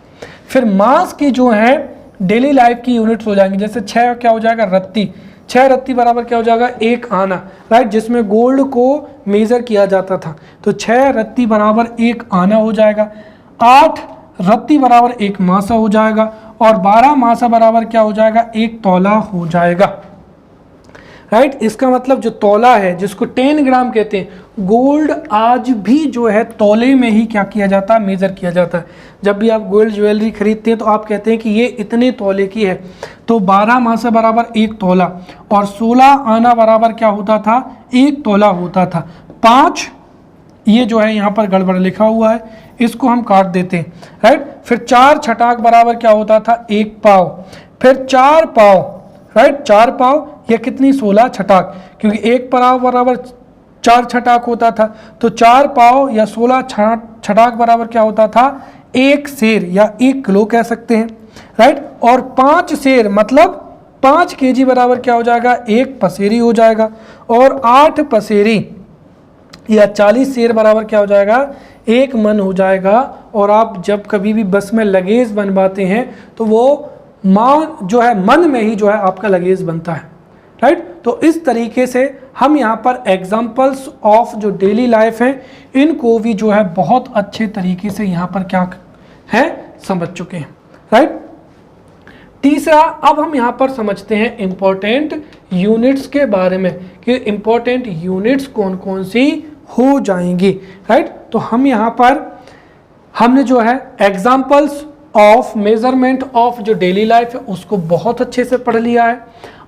फिर मास की जो है डेली लाइफ की यूनिट्स हो जाएंगी, जैसे 6 क्या हो जाएगा, रत्ती। 6 रत्ती बराबर क्या हो जाएगा, 1 आना, राइट, जिसमें गोल्ड को मेजर किया जाता था। तो 6 रत्ती बराबर 1 आना हो जाएगा। 8 रत्ती बराबर 1 मासा हो जाएगा, और 12 मासा बराबर क्या हो जाएगा, 1 तौला हो जाएगा, राइट। इसका मतलब जो तौला है, जिसको 10 ग्राम कहते हैं, गोल्ड आज भी जो है तौले में ही क्या किया जाता है, मेजर किया जाता है। जब भी आप गोल्ड ज्वेलरी खरीदते हैं तो आप कहते हैं कि ये इतने तौले की है। तो 12 मासा बराबर 1 तौला, और 16 आना बराबर क्या होता था, 1 तौला होता था। 5 ये जो है यहाँ पर गड़बड़ लिखा हुआ है, इसको हम काट देते हैं, राइट। फिर 4 छटाक बराबर क्या होता था, 1 पाव। फिर 4 पाव, राइट, 4 पाव या कितनी 16 छटाक, क्योंकि 1 पाव बराबर 4 छटाक होता था, तो 4 पाव या 16 छटाक बराबर क्या होता था, 1 सेर या 1 किलो कह सकते हैं, राइट। और 5 सेर मतलब 5 केजी बराबर क्या हो जाएगा, 1 पसेरी हो जाएगा। और 8 पसेरी या 40 सेर बराबर क्या हो जाएगा, 1 मन हो जाएगा। और आप जब कभी भी बस में लगेज बनवाते हैं तो वो मान जो है मन में ही जो है आपका लगेज बनता है, राइट। तो इस तरीके से हम यहाँ पर एग्जाम्पल्स ऑफ जो डेली लाइफ है इनको भी जो है बहुत अच्छे तरीके से यहाँ पर क्या है समझ चुके हैं, राइट। तीसरा, अब हम यहाँ पर समझते हैं इम्पोर्टेंट यूनिट्स के बारे में कि इम्पोर्टेंट यूनिट्स कौन कौन सी हो जाएंगी, राइट। तो हम यहाँ पर हमने जो है एग्जाम्पल्स ऑफ मेजरमेंट ऑफ जो डेली लाइफ है उसको बहुत अच्छे से पढ़ लिया है।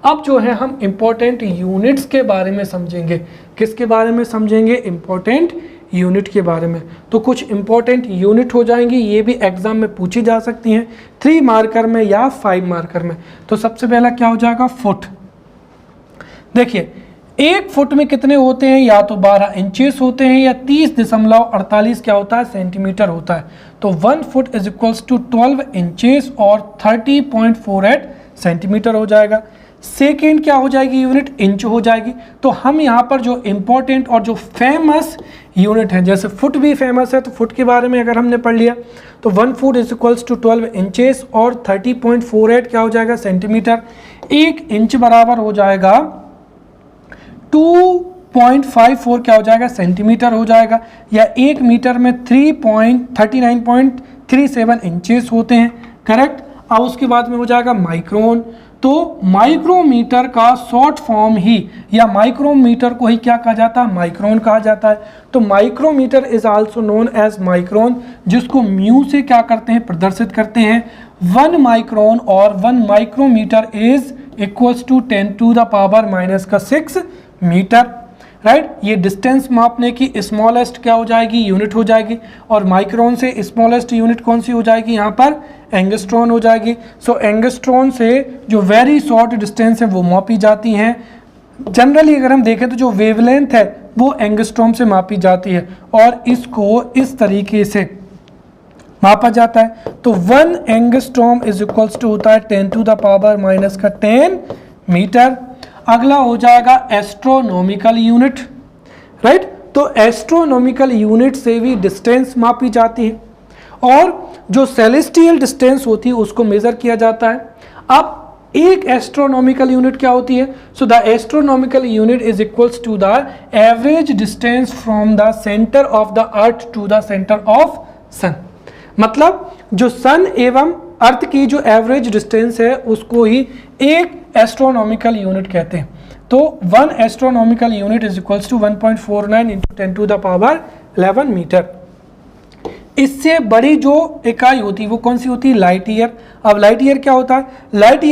अब जो है हम इम्पोर्टेंट यूनिट्स के बारे में समझेंगे। किसके बारे में समझेंगे, इम्पोर्टेंट यूनिट के बारे में। तो कुछ इम्पोर्टेंट यूनिट हो जाएंगी, ये भी एग्जाम में पूछी जा सकती हैं 3 मार्कर में या 5 मार्कर में। तो सबसे पहला क्या हो जाएगा, फुट। देखिए 1 फुट में कितने होते हैं, या तो 12 इंचेस होते हैं या 30.48 क्या होता है, सेंटीमीटर होता है। तो 1 foot is equals to 12 inches और 30.48 सेंटीमीटर हो जाएगा। सेकेंड क्या हो जाएगी यूनिट, इंच हो जाएगी। तो हम यहाँ पर जो इम्पोर्टेंट और जो फेमस यूनिट है, जैसे फुट भी फेमस है तो फुट के बारे में अगर हमने पढ़ लिया तो 1 foot is equals to 12 inches और 30.48 क्या हो जाएगा, सेंटीमीटर। 1 इंच बराबर हो जाएगा 2.54 क्या हो जाएगा, सेंटीमीटर हो जाएगा। या 1 मीटर में 39.37 इंचेस होते हैं, करेक्ट। अब उसके बाद में हो जाएगा माइक्रोन। तो माइक्रोमीटर का शॉर्ट फॉर्म ही या माइक्रोमीटर को ही क्या कहा जाता है, माइक्रोन कहा जाता है। तो micrometre is also known as micron, जिसको म्यू से क्या करते हैं, प्रदर्शित करते हैं। 1 माइक्रोन और 1 micrometre is equals to 10⁻⁻⁶ metre, right. ये डिस्टेंस मापने की स्मॉलेस्ट क्या हो जाएगी, यूनिट हो जाएगी। और माइक्रोन से स्मॉलेस्ट यूनिट कौन सी हो जाएगी, यहाँ पर एंगस्ट्रॉन हो जाएगी। सो एंगस्ट्रॉन से जो वेरी शॉर्ट डिस्टेंस है वो मापी जाती हैं। जनरली अगर हम देखें तो जो वेवलेंथ है वो एंगस्ट्रॉम से मापी जाती है और इसको इस तरीके से मापा जाता है। तो 1 एंगस्ट्रॉम इज इक्वल्स टू होता है 10⁻⁻10 मीटर। अगला हो जाएगा एस्ट्रोनॉमिकल यूनिट, राइट। तो एस्ट्रोनॉमिकल यूनिट से भी डिस्टेंस मापी जाती है और जो सेलेस्टियल डिस्टेंस होती है उसको मेजर किया जाता है। अब एक एस्ट्रोनॉमिकल यूनिट क्या होती है, so the astronomical unit is equals to the average distance from the centre of the earth to the centre of sun. मतलब जो सन एवं अर्थ की जो एवरेज डिस्टेंस है उसको ही एक एस्ट्रोनॉमिकल यूनिट कहते हैं। तो 1 astronomical unit is equals to 1.49 into 10⁻11 metre. इससे बड़ी जो इकाई होती है वो कौन सी होती है, लाइट ईयर। अब लाइट ईयर क्या होता है, light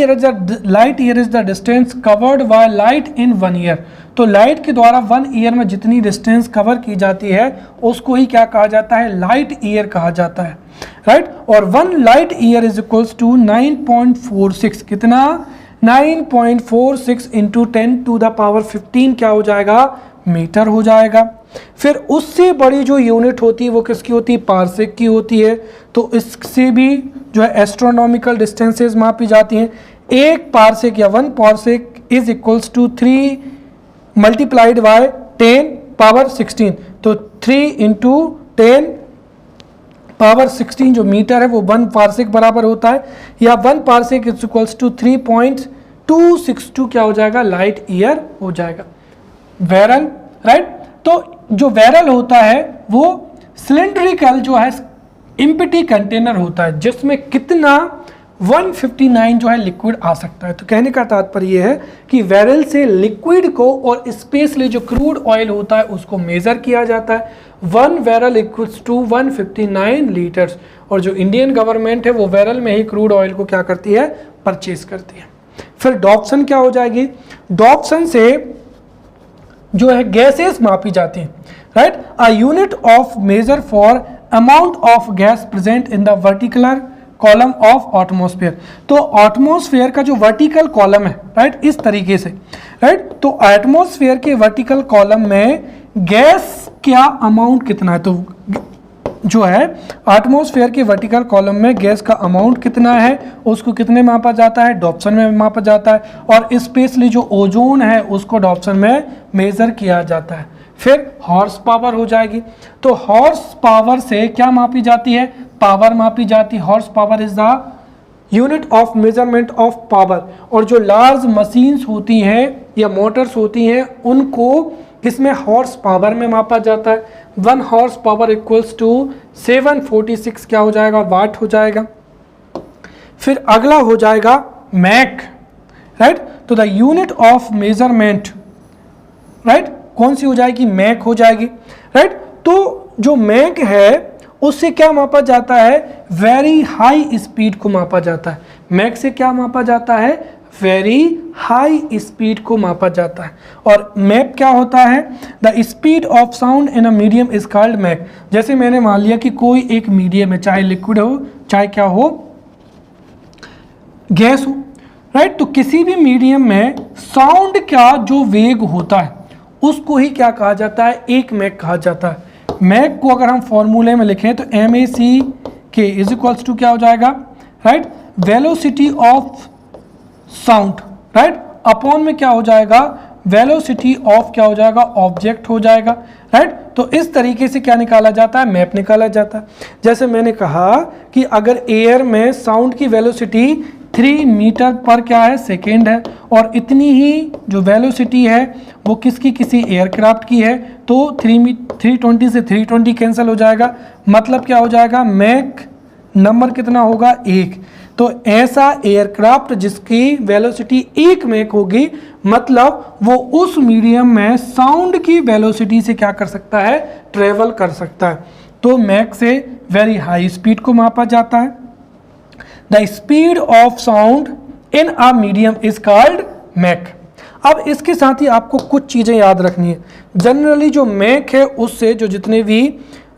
year is the distance covered by light in 1 year. तो लाइट के द्वारा 1 ईयर में जितनी डिस्टेंस कवर की जाती है उसको ही क्या कहा जाता है, लाइट ईयर कहा जाता है, राइट। और 1 light year is equals to 9.46 कितना, 9.46 इंटू 10⁻15 क्या हो जाएगा, मीटर हो जाएगा। फिर उससे बड़ी जो यूनिट होती है वो किसकी होती है, पार्सेक की होती है। तो इससे भी जो है एस्ट्रोनॉमिकल डिस्टेंसेस मापी जाती हैं। 1 पार्सेक या 1 parsec is equals to 3 multiplied by 10⁻16। तो 3 इंटू 10⁻16 जो मीटर है वो 1 पार्सेक बराबर होता है। या 1 पार्सेक इज इक्वल्स टू 3.262 क्या हो जाएगा, लाइट ईयर हो जाएगा। वेरल, राइट। तो जो वेरल होता है वो सिलेंड्रिकल जो है एम्प्टी कंटेनर होता है जिसमें कितना 159 जो है लिक्विड आ सकता है। तो कहने का तात्पर्य यह है कि वेरल से लिक्विड को और स्पेशली जो क्रूड ऑयल होता है उसको मेजर किया जाता है। 1 वेरल इक्वल्स टू 159 लीटर्स। और जो इंडियन गवर्नमेंट है वो वेरल में ही क्रूड ऑयल को क्या करती है, परचेज करती है। फिर डॉप्सन क्या हो जाएगी, डॉप्सन से जो है गैसेस मापी जाती हैं, right. A unit of measure for amount of gas present in the vertical column of atmosphere. तो एटमॉस्फेयर का जो वर्टिकल कॉलम है, राइट, इस तरीके से, राइट, तो एटमॉस्फेयर के वर्टिकल कॉलम में गैस क्या अमाउंट कितना है, तो जो है एटमॉस्फेयर के वर्टिकल कॉलम में गैस का अमाउंट कितना है, उसको कितने मापा जाता है, डॉप्सन में मापा जाता है, और स्पेशली जो ओजोन है उसको डॉप्सन में मेजर किया जाता है। फिर हॉर्स पावर हो जाएगी, तो हॉर्स पावर से क्या मापी जाती है, पावर मापी जाती है। Horse power is the unit of measurement of power. और जो लार्ज मशीन्स होती हैं या मोटर्स होती हैं उनको किसमें, हॉर्स पावर में मापा जाता है। 1 हॉर्स पावर इक्वल्स टू 746 क्या हो जाएगा, वाट हो जाएगा। फिर अगला हो जाएगा मैक, राइट, तो the unit of measurement, right, कौन सी हो जाएगी, मैक हो जाएगी, राइट। तो जो मैक है उससे क्या मापा जाता है, वेरी हाई स्पीड को मापा जाता है। मैक से क्या मापा जाता है, वेरी हाई स्पीड को मापा जाता है। और मैक क्या होता है, the speed of sound in a medium is called Mach. जैसे मैंने मान लिया कि कोई एक मीडियम है, चाहे लिक्विड हो चाहे क्या हो, गैस हो, राइट, तो किसी भी मीडियम में साउंड का जो वेग होता है उसको ही क्या कहा जाता है, एक मैक कहा जाता है। मैक को अगर हम फॉर्मूले में लिखें तो MAC इज इक्वल्स टू क्या हो जाएगा, right, velocity of sound, right, upon में क्या हो जाएगा, वेलोसिटी ऑफ क्या हो जाएगा, ऑब्जेक्ट हो जाएगा, राइट। तो इस तरीके से क्या निकाला जाता है, मैप निकाला जाता है। जैसे मैंने कहा कि अगर एयर में साउंड की वेलोसिटी 3 मीटर पर क्या है, सेकेंड है, और इतनी ही जो वेलोसिटी है वो किसकी, किसी एयरक्राफ्ट की है, तो 320 से 320 कैंसिल हो जाएगा, मतलब क्या हो जाएगा, मैक नंबर कितना होगा, 1। तो ऐसा एयरक्राफ्ट जिसकी वेलोसिटी 1 मैक होगी, मतलब वो उस मीडियम में साउंड की वेलोसिटी से क्या कर सकता है, ट्रेवल कर सकता है। तो मैक से वेरी हाई स्पीड को मापा जाता है। The speed of sound in a medium is called Mach. अब इसके साथ ही आपको कुछ चीज़ें याद रखनी है। जनरली जो मैक है उससे जो जितने भी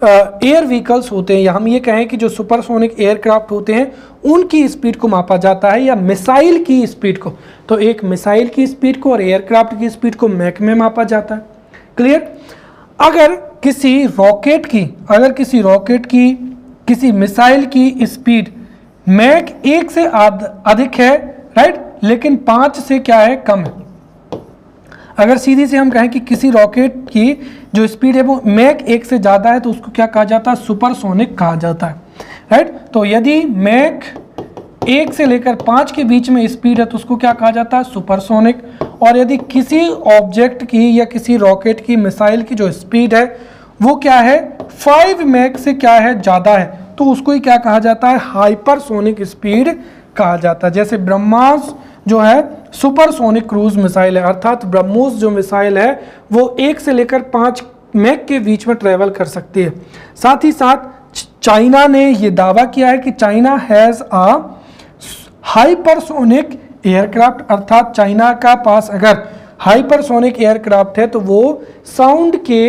एयर व्हीकल्स होते हैं, या हम ये कहें कि जो सुपरसोनिक एयरक्राफ्ट होते हैं उनकी स्पीड को मापा जाता है, या मिसाइल की स्पीड को। तो एक मिसाइल की स्पीड को और एयरक्राफ्ट की स्पीड को मैक में मापा जाता है। क्लियर। अगर किसी रॉकेट की किसी मिसाइल की स्पीड मैक 1 से अधिक है, राइट, लेकिन 5 से क्या है, कम है। अगर सीधी से हम कहें कि किसी रॉकेट की जो स्पीड है वो मैक 1 से ज़्यादा है तो उसको क्या कहा जाता है, सुपरसोनिक कहा जाता है, राइट। तो यदि मैक 1 से लेकर 5 के बीच में स्पीड है तो उसको क्या कहा जाता है, सुपरसोनिक। और यदि किसी ऑब्जेक्ट की या किसी रॉकेट की मिसाइल की जो स्पीड है वो क्या है, 5 मैक से क्या है, ज़्यादा है, तो उसको ही क्या कहा जाता है, हाइपरसोनिक स्पीड कहा जाता है। जैसे ब्रह्मास जो है सुपरसोनिक क्रूज मिसाइल है, अर्थात ब्रह्मोस जो मिसाइल है वो 1 से लेकर 5 मैक के बीच में ट्रेवल कर सकती है। साथ ही साथ चाइना ने ये दावा किया है कि China has a hypersonic aircraft, अर्थात चाइना का पास अगर हाइपरसोनिक एयरक्राफ्ट है तो वो साउंड के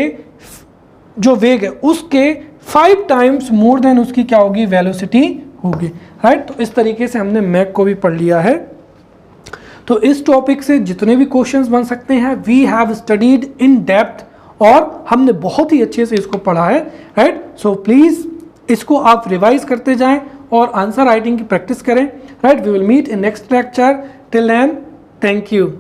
जो वेग है उसके 5 टाइम्स मोर देन उसकी क्या होगी, वेलोसिटी होगी, राइट। तो इस तरीके से हमने मैक को भी पढ़ लिया है। तो इस टॉपिक से जितने भी क्वेश्चंस बन सकते हैं we have studied in depth, और हमने बहुत ही अच्छे से इसको पढ़ा है, राइट। सो प्लीज़ इसको आप रिवाइज करते जाएं और आंसर राइटिंग की प्रैक्टिस करें, right. We will meet in next lecture. Till then, thank you.